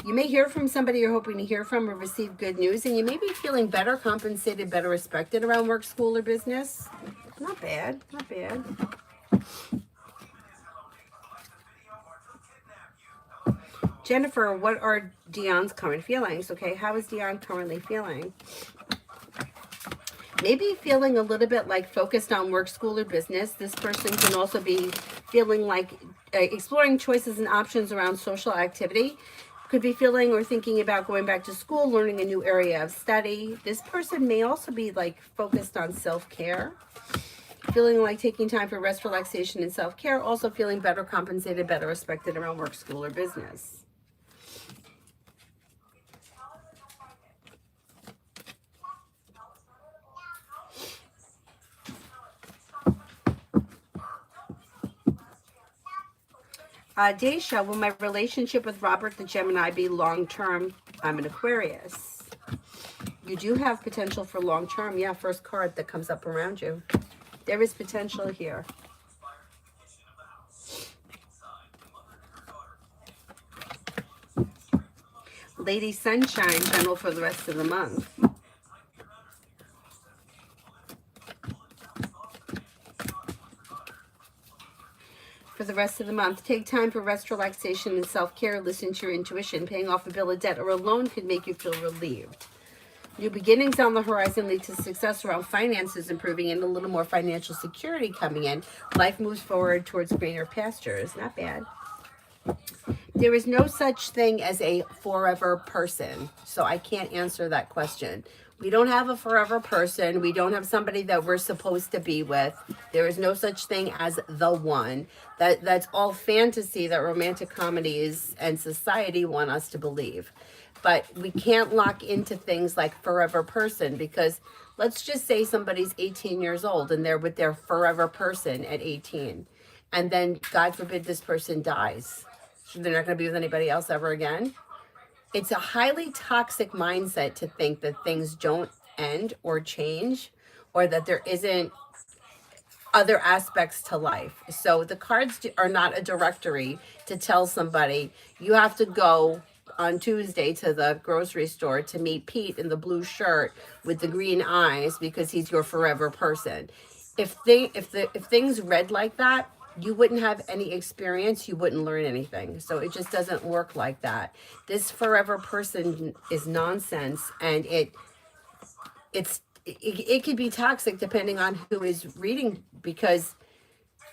You may hear from somebody you're hoping to hear from or receive good news, and you may be feeling better compensated, better respected around work, school, or business. Not bad. Not bad. Jennifer, what are Dion's current feelings? Okay, how is Dion currently feeling? Maybe feeling a little bit like focused on work, school, or business. This person can also be feeling like exploring choices and options around social activity. Could be feeling or thinking about going back to school, learning a new area of study. This person may also be like focused on self-care. Feeling like taking time for rest, relaxation, and self-care. Also feeling better compensated, better respected around work, school, or business. Daisha, will my relationship with Robert the Gemini be long-term? I'm an Aquarius. You do have potential for long-term. Yeah, first card that comes up around you. There is potential here. Lady Sunshine, general for the rest of the month. For the rest of the month, take time for rest, relaxation, and self-care. Listen to your intuition. Paying off a bill of debt or a loan could make you feel relieved. New beginnings on the horizon lead to success around finances improving and a little more financial security coming in. Life moves forward towards greener pastures. Not bad. There is no such thing as a forever person, so I can't answer that question. We don't have a forever person. We don't have somebody that we're supposed to be with. There is no such thing as the one. That's all fantasy that romantic comedies and society want us to believe. But we can't lock into things like forever person, because let's just say somebody's 18 years old and they're with their forever person at 18. And then, God forbid, this person dies. So they're not going to be with anybody else ever again. It's a highly toxic mindset to think that things don't end or change, or that there isn't other aspects to life. So the cards are not a directory to tell somebody you have to go on Tuesday to the grocery store to meet Pete in the blue shirt with the green eyes because he's your forever person. If things read like that, you wouldn't have any experience, you wouldn't learn anything. So it just doesn't work like that. This forever person is nonsense, and it could be toxic depending on who is reading, because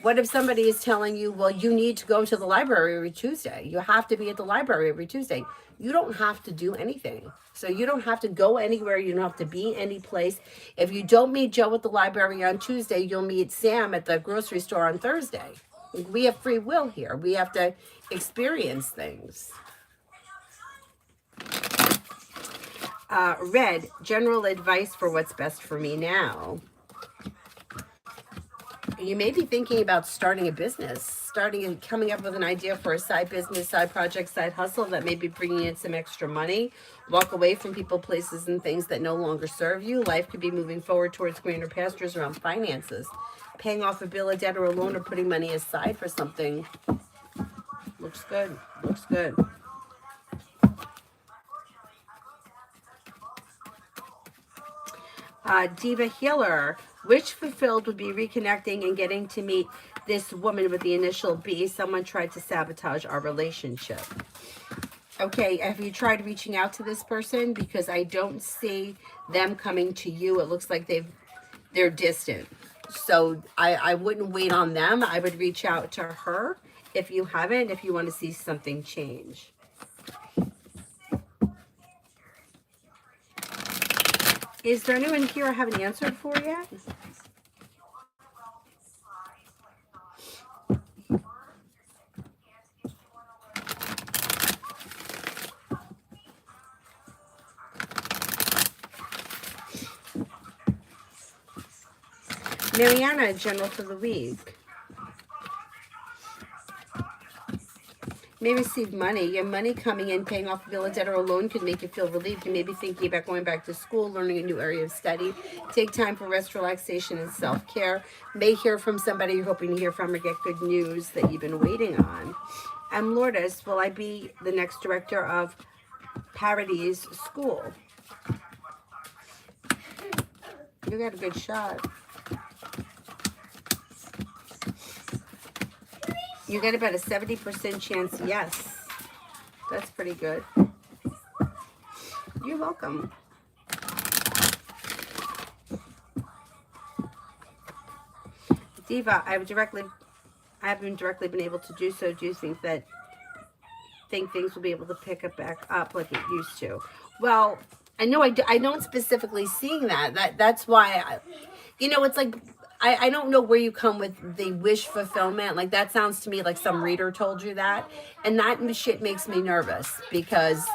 what if somebody is telling you, well, you need to go to the library every Tuesday. You have to be at the library every Tuesday. You don't have to do anything. So you don't have to go anywhere. You don't have to be any place. If you don't meet Joe at the library on Tuesday, you'll meet Sam at the grocery store on Thursday. We have free will here. We have to experience things. Red, general advice for what's best for me now. You may be thinking about starting a business, starting and coming up with an idea for a side business, side project, side hustle that may be bringing in some extra money. Walk away from people, places, and things that no longer serve you. Life could be moving forward towards greener pastures around finances. Paying off a bill of debt or a loan, or putting money aside for something. Looks good. Looks good. Diva Healer, wish fulfilled would be reconnecting and getting to meet this woman with the initial B. Someone tried to sabotage our relationship. Okay, have you tried reaching out to this person? Because I don't see them coming to you. It looks like they're distant. So I wouldn't wait on them. I would reach out to her if you haven't, if you want to see something change. Is there anyone here I haven't answered for yet? Mariana, general for the week. May receive money. Your money coming in, paying off a bill, a debt, or a loan could make you feel relieved. You may be thinking about going back to school, learning a new area of study. Take time for rest, relaxation, and self-care. May hear from somebody you're hoping to hear from or get good news that you've been waiting on. And Lourdes, will I be the next director of Paradise School? You got a good shot. You get about a 70% chance, yes. That's pretty good. You're welcome. Diva, I haven't directly been able to do so. Do you think things will be able to pick it back up like it used to? Well, I know I don't specifically seeing that. That's why, it's like, I don't know where you come with the wish fulfillment. Like, that sounds to me like some reader told you that. And that shit makes me nervous because,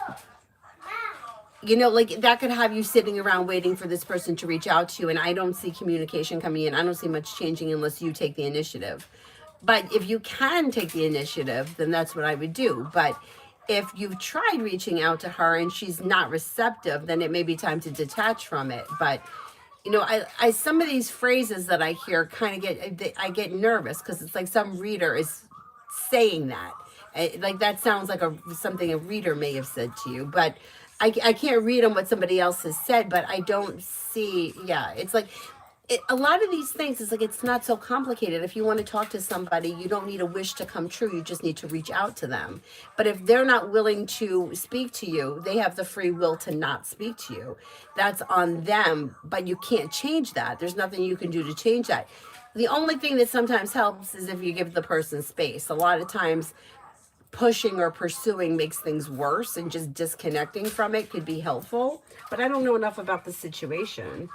like, that could have you sitting around waiting for this person to reach out to you. And I don't see communication coming in. I don't see much changing unless you take the initiative. But if you can take the initiative, then that's what I would do. But if you've tried reaching out to her and she's not receptive, then it may be time to detach from it. But I some of these phrases that I hear I get nervous because it's like some reader is saying that. Like, that sounds like something a reader may have said to you, but I can't read on what somebody else has said, but I don't see, it's like, a lot of these things is like, it's not so complicated. If you want to talk to somebody, you don't need a wish to come true. You just need to reach out to them. But if they're not willing to speak to you, they have the free will to not speak to you. That's on them, but you can't change that. There's nothing you can do to change that. The only thing that sometimes helps is if you give the person space. A lot of times pushing or pursuing makes things worse, and just disconnecting from it could be helpful. But I don't know enough about the situation.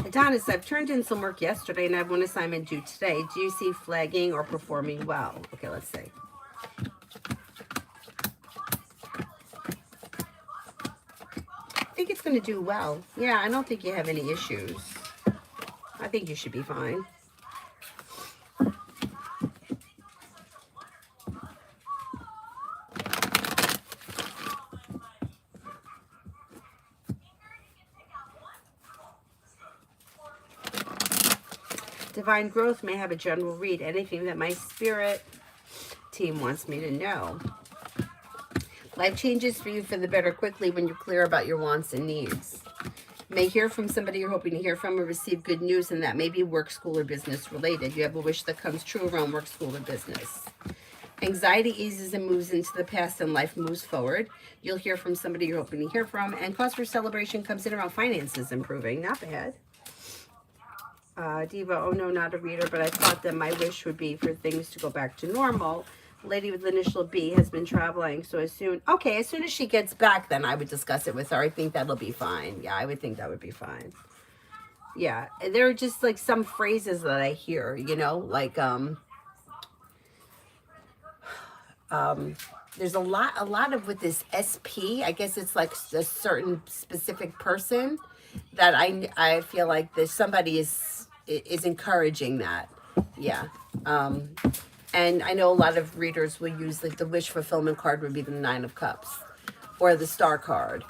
Adonis, I've turned in some work yesterday and I have one assignment due today. Do you see flagging or performing well? Okay, let's see. I think it's going to do well. Yeah, I don't think you have any issues. I think you should be fine. Divine Growth may have a general read. Anything that my spirit team wants me to know. Life changes for you for the better quickly when you're clear about your wants and needs. May hear from somebody you're hoping to hear from or receive good news, and that may be work, school, or business related. You have a wish that comes true around work, school, or business. Anxiety eases and moves into the past and life moves forward. You'll hear from somebody you're hoping to hear from. And cause for celebration comes in around finances improving. Not bad. Diva, oh no, not a reader, but I thought that my wish would be for things to go back to normal. Lady with the initial B has been traveling, so as soon as she gets back, then I would discuss it with her. I think that'll be fine. Yeah, I would think that would be fine. Yeah, there are just like some phrases that I hear, like there's a lot of with this SP. I guess it's like a certain specific person that I feel like there's somebody is encouraging that. Yeah. And I know a lot of readers will use like the wish fulfillment card would be the 9 of Cups or the Star card.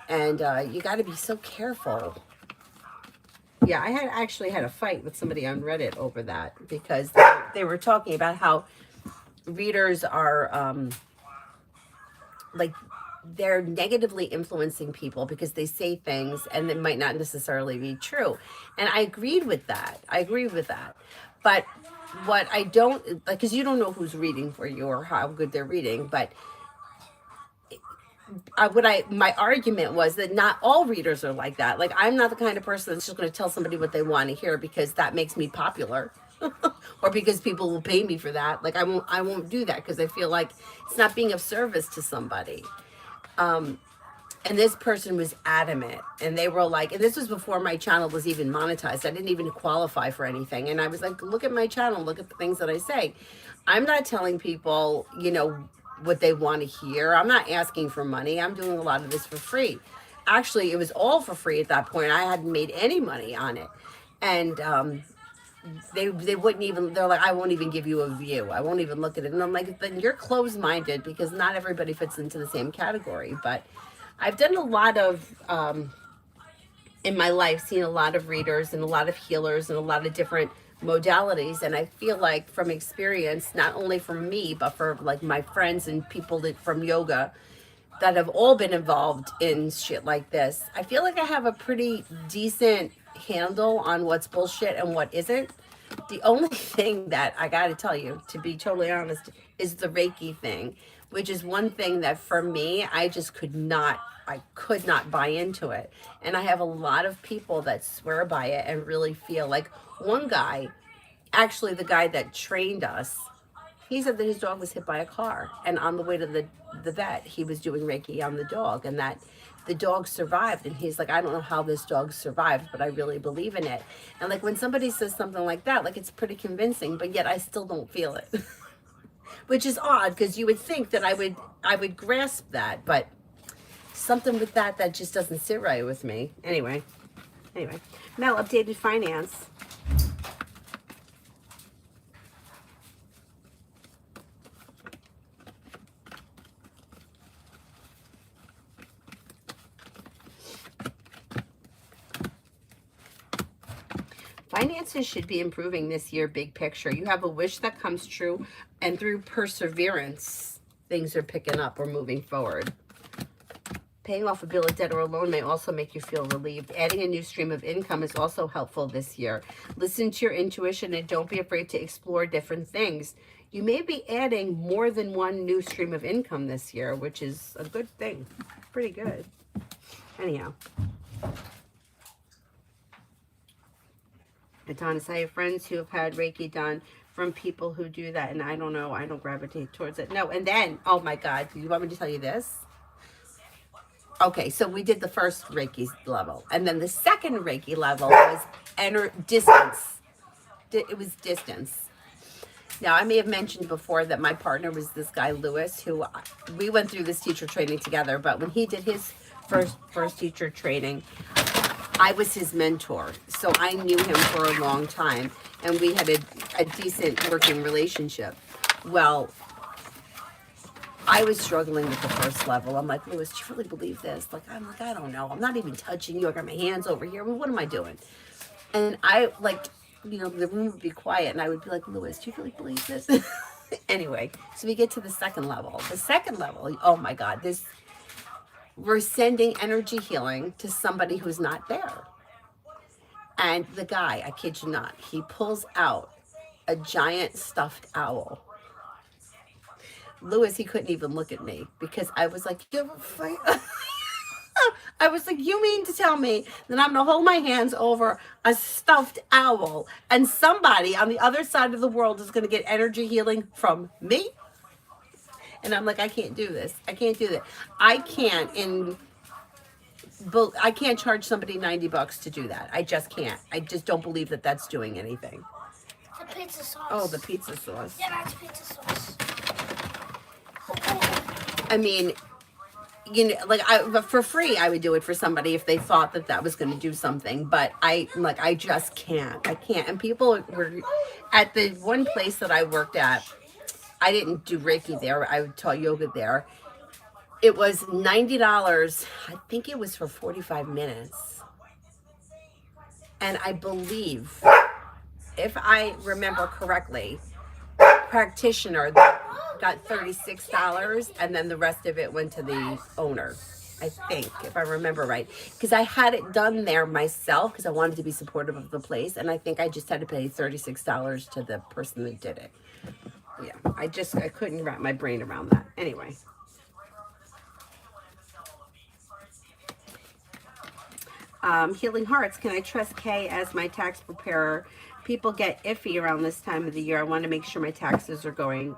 And you got to be so careful. Yeah, I actually had a fight with somebody on Reddit over that because they were talking about how readers are like they're negatively influencing people because they say things and they might not necessarily be true. And I agreed with that. I agree with that. But what I don't like, because you don't know who's reading for you or how good they're reading, but my argument was that not all readers are like that. Like, I'm not the kind of person that's just going to tell somebody what they want to hear because that makes me popular. Or because people will pay me for that. Like, I won't do that because I feel like it's not being of service to somebody. And this person was adamant, and they were like, and this was before my channel was even monetized. I didn't even qualify for anything. And I was like, look at my channel, look at the things that I say. I'm not telling people, what they want to hear. I'm not asking for money. I'm doing a lot of this for free. Actually, it was all for free at that point. I hadn't made any money on it. And they wouldn't even, they're like, I won't even give you a view. I won't even look at it. And I'm like, then you're closed-minded, because not everybody fits into the same category. But I've done a lot of, in my life, seen a lot of readers and a lot of healers and a lot of different modalities. And I feel like from experience, not only from me, but for like my friends and people from yoga that have all been involved in shit like this, I feel like I have a pretty decent handle on what's bullshit and what isn't. The only thing that I got to tell you, to be totally honest, is the Reiki thing, which is one thing that for me, I could not buy into it. And I have a lot of people that swear by it and really feel like, one guy, actually the guy that trained us, he said that his dog was hit by a car, and on the way to the vet, he was doing Reiki on the dog, and that the dog survived. And he's like, I don't know how this dog survived, but I really believe in it. And like, when somebody says something like that, like, it's pretty convincing, but yet I still don't feel it. Which is odd, because you would think that I would grasp that, but something with that just doesn't sit right with me. Anyway, Mel, updated finance. Finances should be improving this year, big picture. You have a wish that comes true, and through perseverance, things are picking up or moving forward. Paying off a bill of debt or a loan may also make you feel relieved. Adding a new stream of income is also helpful this year. Listen to your intuition and don't be afraid to explore different things. You may be adding more than one new stream of income this year, which is a good thing. Pretty good. Anyhow. Adonis, I have friends who have had Reiki done from people who do that, and I don't know, I don't gravitate towards it. No, and then, oh my God, do you want me to tell you this? Okay, so we did the first Reiki level, and then the second Reiki level was distance. It was distance. Now, I may have mentioned before that my partner was this guy, Lewis, who we went through this teacher training together, but when he did his first teacher training, I was his mentor, so I knew him for a long time, and we had a decent working relationship. Well, I was struggling with the first level. I'm like, Lewis, do you really believe this? I'm like, I don't know. I'm not even touching you. I got my hands over here. Well, what am I doing? And I, the room would be quiet, and I would be like, Lewis, do you really believe this? Anyway, so we get to the second level. The second level, oh my God, we're sending energy healing to somebody who's not there. And the guy, I kid you not, he pulls out a giant stuffed owl. Lewis, he couldn't even look at me because I was like, I was like, you mean to tell me that I'm going to hold my hands over a stuffed owl and somebody on the other side of the world is going to get energy healing from me? And I'm like, I can't do this. I can't do that. I can't charge somebody $90 to do that. I just can't. I just don't believe that that's doing anything. The pizza sauce. Oh, the pizza sauce. Yeah, that's pizza sauce. I mean, for free, I would do it for somebody if they thought that was going to do something. But I just can't. I can't. And people were at the one place that I worked at. I didn't do Reiki there. I taught yoga there. It was $90. I think it was for 45 minutes. And I believe, if I remember correctly, practitioner, the got $36, and then the rest of it went to the owner. I think, if I remember right, because I had it done there myself because I wanted to be supportive of the place, and I think I just had to pay $36 to the person that did it. Yeah, I couldn't wrap my brain around that. Anyway. Healing Hearts, can I trust Kay as my tax preparer? People get iffy around this time of the year. I want to make sure my taxes are going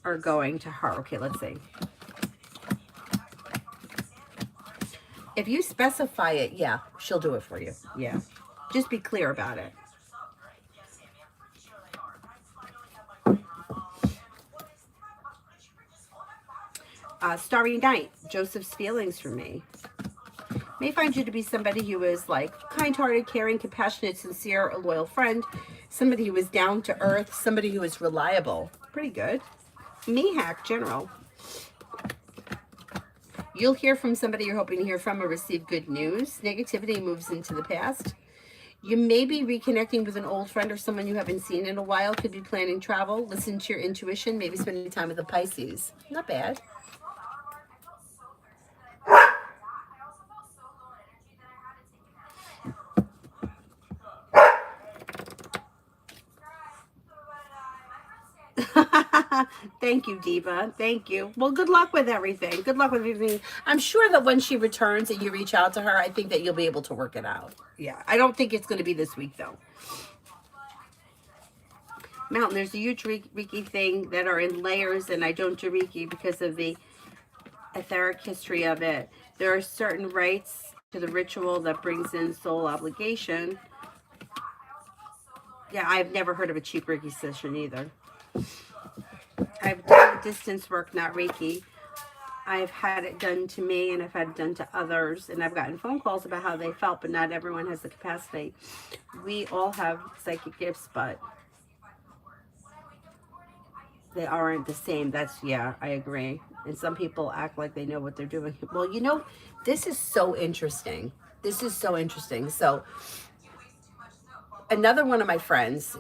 to her. Okay, let's see. If you specify it, yeah, she'll do it for you. Yeah. Just be clear about it. Starry Night, Joseph's feelings for me. May find you to be somebody who is like kind-hearted, caring, compassionate, sincere, a loyal friend, somebody who is down to earth, somebody who is reliable. Pretty good. Mihak, general. You'll hear from somebody you're hoping to hear from or receive good news. Negativity moves into the past. You may be reconnecting with an old friend or someone you haven't seen in a while. Could be planning travel. Listen to your intuition. Maybe spending time with the Pisces. Not bad. Thank you, Diva. Thank you. Well, good luck with everything. Good luck with everything. I'm sure that when she returns and you reach out to her, I think that you'll be able to work it out. Yeah, I don't think it's going to be this week, though. Mountain, there's a huge Reiki thing that are in layers, and I don't do Reiki because of the etheric history of it. There are certain rites to the ritual that brings in soul obligation. Yeah, I've never heard of a cheap Reiki session either. I've done distance work, not Reiki. I've had it done to me, and I've had it done to others, and I've gotten phone calls about how they felt, but not everyone has the capacity. We all have psychic gifts, but they aren't the same. Yeah, I agree. And some people act like they know what they're doing. Well, you know, this is so interesting. This is so interesting. So another one of my friends,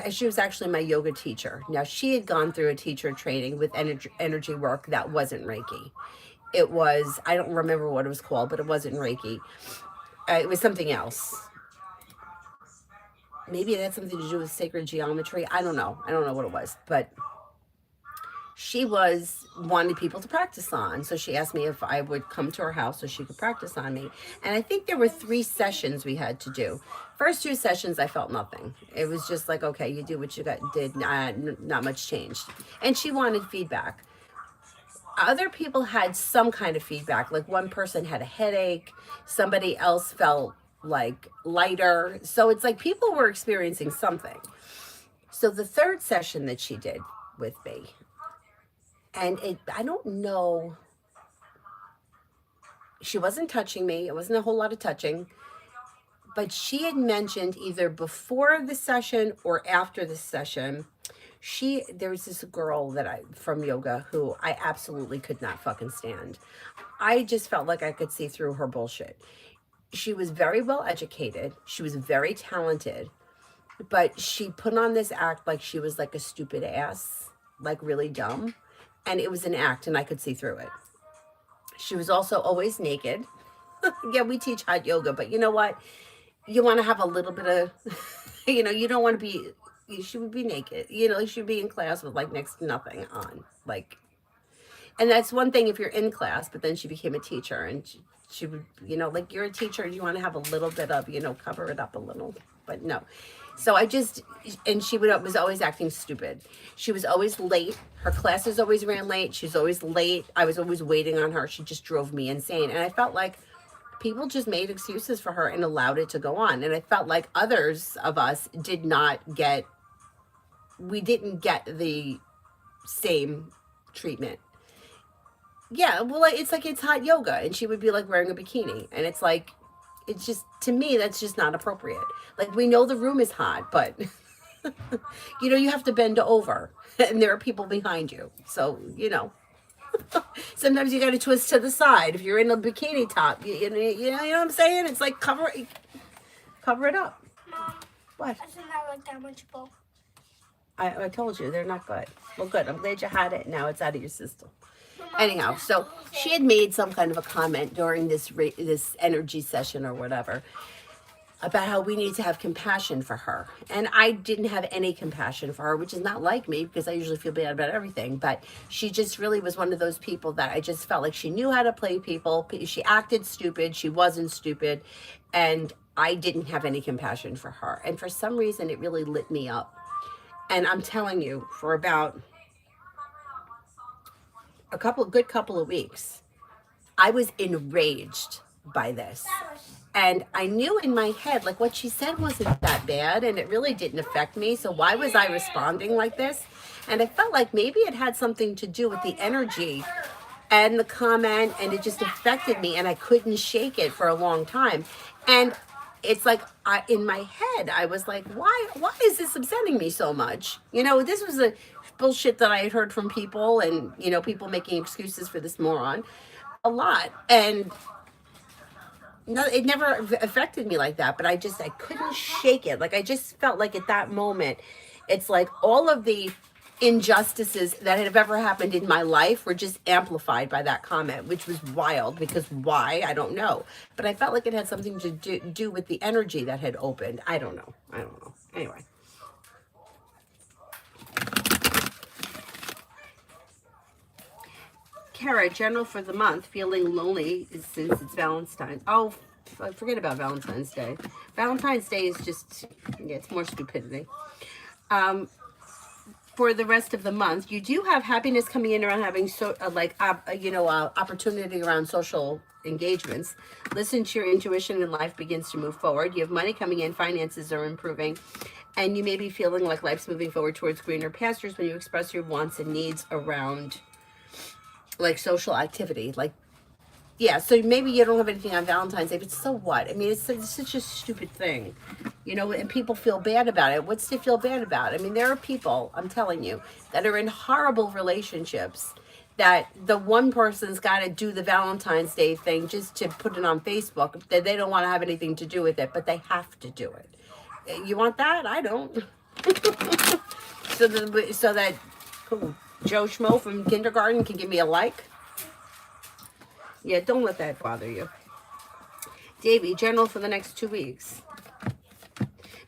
she was actually my yoga teacher. Now, she had gone through a teacher training with energy work that wasn't Reiki. It was, I don't remember what it was called, but it wasn't Reiki. It was something else. Maybe it had something to do with sacred geometry. I don't know. I don't know what it was, but she wanted people to practice on. So she asked me if I would come to her house so she could practice on me. And I think there were 3 sessions we had to do. First 2 sessions, I felt nothing. It was just like, okay, you do what you did. Not much changed. And she wanted feedback. Other people had some kind of feedback. Like one person had a headache. Somebody else felt like lighter. So it's like people were experiencing something. So the 3rd session that she did with me, and I don't know, she wasn't touching me. It wasn't a whole lot of touching. But she had mentioned either before the session or after the session, there was this girl from yoga who I absolutely could not fucking stand. I just felt like I could see through her bullshit. She was very well educated. She was very talented. But she put on this act like she was like a stupid ass, like really dumb. And it was an act, and I could see through it. She was also always naked. Yeah, we teach hot yoga, but you know what? You want to have a little bit of, you don't want to be, she would be naked. She would be in class with like next to nothing on. Like, and that's one thing if you're in class, but then she became a teacher, and she would, like you're a teacher, you want to have a little bit of, cover it up a little, but no. So and she was always acting stupid. She was always late. Her classes always ran late. She's always late. I was always waiting on her. She just drove me insane. And I felt like people just made excuses for her and allowed it to go on. And I felt like others of us didn't get the same treatment. Yeah, well, it's like it's hot yoga. And she would be like wearing a bikini. And it's like, it's just, to me, that's just not appropriate. Like, we know the room is hot, but, you have to bend over, and there are people behind you. So, sometimes you got to twist to the side. If you're in a bikini top, you know what I'm saying? It's like, cover it up. Mom, What? I think I like that much book. I told you, they're not good. Well, good. I'm glad you had it. Now it's out of your system. Anyhow, so she had made some kind of a comment during this energy session or whatever about how we need to have compassion for her. And I didn't have any compassion for her, which is not like me because I usually feel bad about everything. But she just really was one of those people that I just felt like she knew how to play people. She acted stupid. She wasn't stupid. And I didn't have any compassion for her. And for some reason, it really lit me up. And I'm telling you, for about a good couple of weeks, I was enraged by this. And I knew in my head, like what she said wasn't that bad and it really didn't affect me. So why was I responding like this? And I felt like maybe it had something to do with the energy and the comment, and it just affected me and I couldn't shake it for a long time. And it's like in my head, I was like, why is this upsetting me so much? You know, this was a bullshit that I had heard from people and, you know, people making excuses for this moron a lot. And no, it never affected me like that, but I couldn't shake it. Like I just felt like at that moment, it's like all of the injustices that have ever happened in my life were just amplified by that comment, which was wild because why? I don't know. But I felt like it had something to do with the energy that had opened. I don't know. Anyway. Kara, general for the month, feeling lonely since it's Valentine's. Oh, forget about Valentine's Day. Valentine's Day is just, yeah, it's more stupidity. For the rest of the month, you do have happiness coming in around having opportunity around social engagements. Listen to your intuition and life begins to move forward. You have money coming in, finances are improving, and you may be feeling like life's moving forward towards greener pastures when you express your wants and needs around like social activity. Like, yeah, so maybe you don't have anything on Valentine's Day, but so what? I mean, it's such a stupid thing, you know, and people feel bad about it. What's to feel bad about? I mean, there are people, I'm telling you, that are in horrible relationships that the one person's got to do the Valentine's Day thing just to put it on Facebook. That they don't want to have anything to do with it, but they have to do it. You want that? I don't. so that cool. Joe Schmo from kindergarten can give me a like. Yeah, don't let that bother you. Davy, general for the next 2 weeks.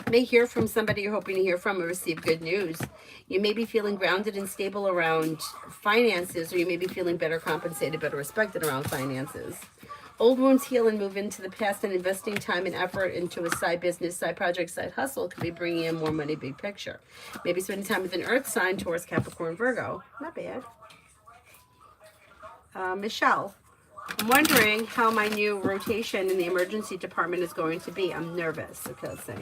May hear from somebody you're hoping to hear from or receive good news. You may be feeling grounded and stable around finances, or you may be feeling better compensated, better respected around finances. Old wounds heal and move into the past, and investing time and effort into a side business, side project, side hustle could be bringing in more money, big picture. Maybe spending time with an earth sign, Taurus, Capricorn, Virgo. Not bad. Michelle, I'm wondering how my new rotation in the emergency department is going to be. I'm nervous. Okay, let's see.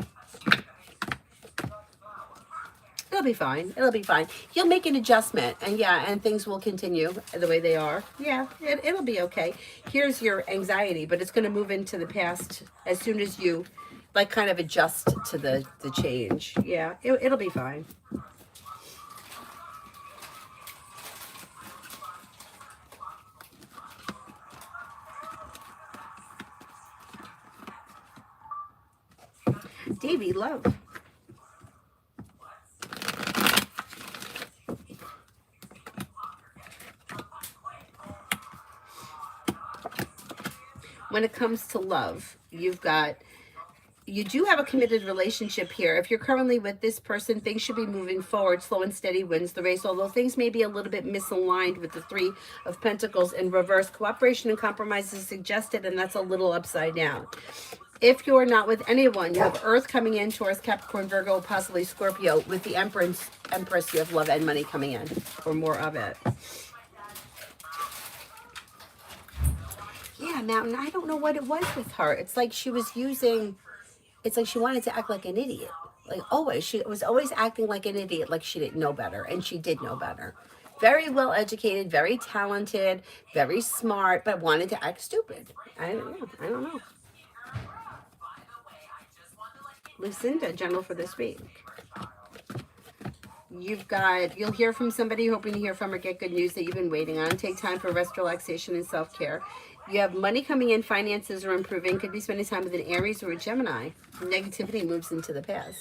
It'll be fine. It'll be fine. You'll make an adjustment, and yeah, and things will continue the way they are. Yeah, it'll be okay. Here's your anxiety, but it's going to move into the past as soon as you, like, kind of adjust to the change. Yeah, it'll be fine. Davey, love. When it comes to love, you do have a committed relationship here. If you're currently with this person, things should be moving forward. Slow and steady wins the race, although things may be a little bit misaligned with the Three of Pentacles in reverse. Cooperation and compromise is suggested, and that's a little upside down. If you're not with anyone, you have Earth coming in, Taurus, Capricorn, Virgo, possibly Scorpio. With the Empress, you have love and money coming in, or more of it. Yeah, Mountain, I don't know what it was with her. It's like she was using, it's like she wanted to act like an idiot. Like always, she was always acting like an idiot, like she didn't know better, and she did know better. Very well educated, very talented, very smart, but wanted to act stupid. I don't know. Lucinda, general for this week. You'll hear from somebody you're hoping to hear from or get good news that you've been waiting on. Take time for rest, relaxation, and self-care. You have money coming in, finances are improving. Could be spending time with an Aries or a Gemini. Negativity moves into the past.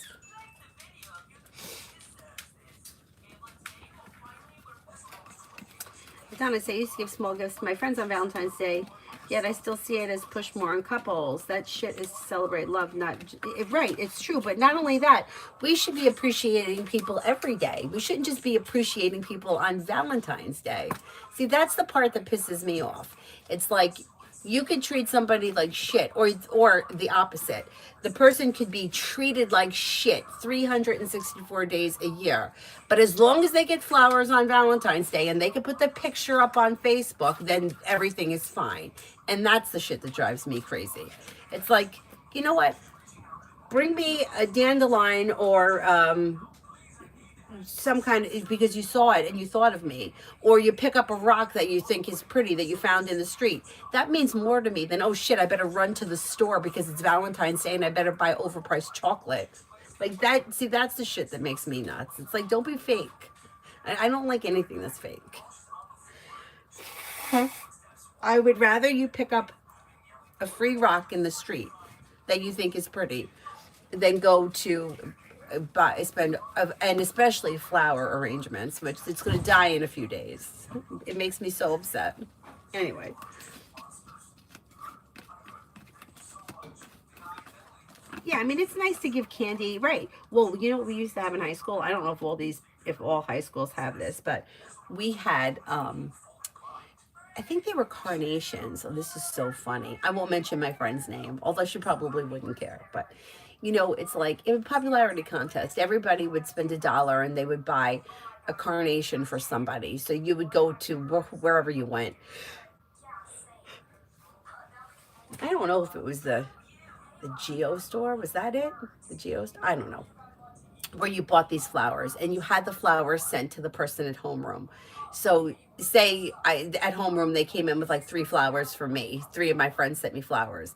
Donna say, I used to give small gifts to my friends on Valentine's Day, yet I still see it as push more on couples. That shit is to celebrate love, not... Right, it's true. But not only that, we should be appreciating people every day. We shouldn't just be appreciating people on Valentine's Day. See, that's the part that pisses me off. It's like, you could treat somebody like shit, or the opposite. The person could be treated like shit 364 days a year. But as long as they get flowers on Valentine's Day and they can put the picture up on Facebook, then everything is fine. And that's the shit that drives me crazy. It's like, you know what? Bring me a dandelion or some kind of, because you saw it and you thought of me, or you pick up a rock that you think is pretty that you found in the street. That means more to me than, oh shit, I better run to the store because it's Valentine's Day and I better buy overpriced chocolate. Like that. See, that's the shit that makes me nuts. It's like, don't be fake. I don't like anything that's fake. I would rather you pick up a free rock in the street that you think is pretty than go to spend, and especially flower arrangements, which it's going to die in a few days. It makes me so upset. Anyway. Yeah, I mean, it's nice to give candy, right? Well, you know what we used to have in high school? I don't know if all high schools have this, but we had, I think they were carnations. Oh, this is so funny. I won't mention my friend's name, although she probably wouldn't care, but you know, it's like in a popularity contest, everybody would spend $1 and they would buy a carnation for somebody. So you would go to wherever you went. I don't know if it was the Geo store. Was that it? The Geo store? I don't know. Where you bought these flowers and you had the flowers sent to the person at homeroom. So say at homeroom, they came in with like 3 flowers for me. 3 of my friends sent me flowers.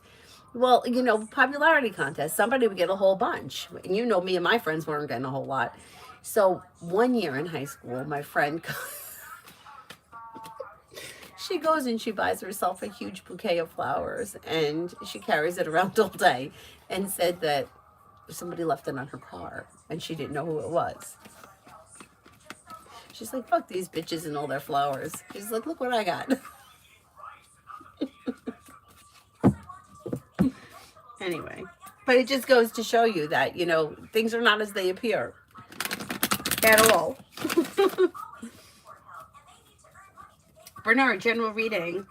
Well, you know, popularity contest, somebody would get a whole bunch. And you know, me and my friends weren't getting a whole lot. So one year in high school, my friend, she goes and she buys herself a huge bouquet of flowers and she carries it around all day and said that somebody left it on her car and she didn't know who it was. She's like, fuck these bitches and all their flowers. She's like, look what I got. Anyway, but it just goes to show you that, you know, things are not as they appear at all. Bernard, general reading.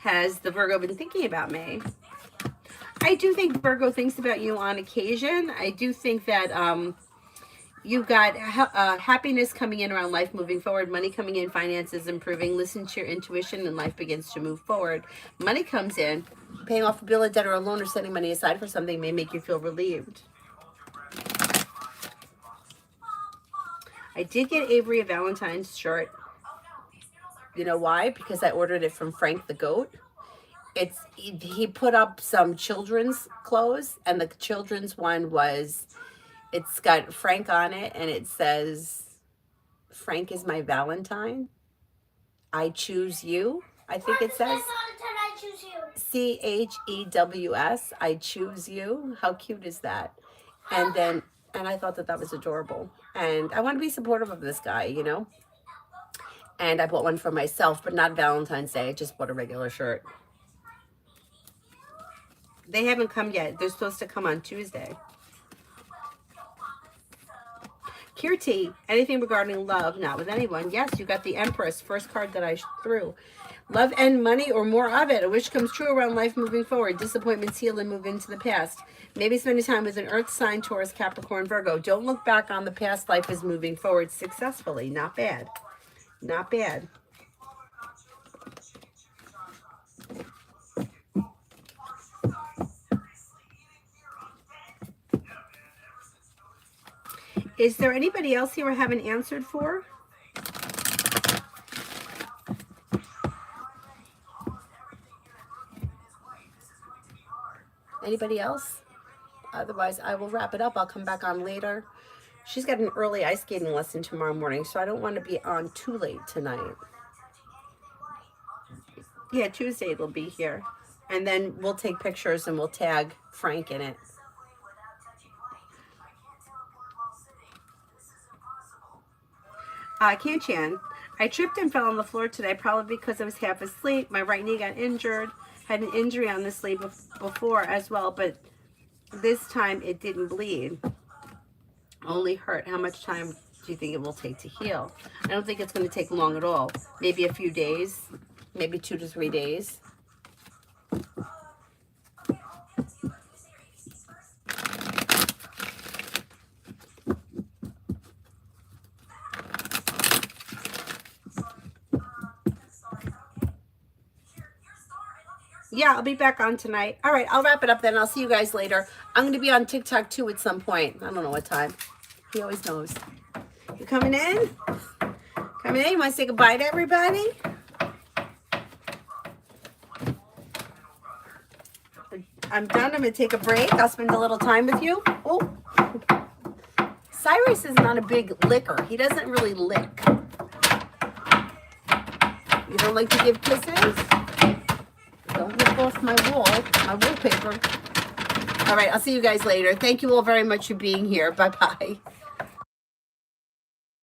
Has the Virgo been thinking about me? I do think Virgo thinks about you on occasion. I do think that you've got happiness coming in around life moving forward, money coming in, finances improving, listen to your intuition and life begins to move forward. Money comes in, paying off a bill, a debt, or a loan, or setting money aside for something may make you feel relieved. I did get Avery a Valentine's shirt. You know why? Because I ordered it from Frank the Goat. He put up some children's clothes, and the children's one was, it's got Frank on it, and it says, Frank is my Valentine. I choose you. I think it says CHEWS. I choose you. How cute is that? And I thought that was adorable. And I want to be supportive of this guy, you know. And I bought one for myself, but not Valentine's Day. I just bought a regular shirt. They haven't come yet. They're supposed to come on Tuesday. Kirti, anything regarding love? Not with anyone. Yes, you got the Empress, first card that I threw. Love and money or more of it. A wish comes true around life moving forward. Disappointments heal and move into the past. Maybe spending time with an earth sign, Taurus, Capricorn, Virgo. Don't look back on the past. Life is moving forward successfully. Not bad. Not bad. Is there anybody else here I haven't answered for? Anybody else? Otherwise, I will wrap it up. I'll come back on later. She's got an early ice skating lesson tomorrow morning, so I don't want to be on too late tonight. Yeah, Tuesday it'll be here. And then we'll take pictures and we'll tag Frank in it. Kanchan, I tripped and fell on the floor today, probably because I was half asleep. My right knee got injured. Had an injury on this leg before as well, but this time it didn't bleed. Only hurt. How much time do you think it will take to heal? I don't think it's going to take long at all. Maybe a few days, maybe 2 to 3 days. Yeah, I'll be back on tonight. All right, I'll wrap it up then. I'll see you guys later. I'm going to be on TikTok too at some point. I don't know what time. He always knows. You coming in? Coming in? You want to say goodbye to everybody? I'm done. I'm going to take a break. I'll spend a little time with you. Oh, Cyrus is not a big licker. He doesn't really lick. You don't like to give kisses? Don't rip off my wallpaper. All right, I'll see you guys later. Thank you all very much for being here. Bye-bye.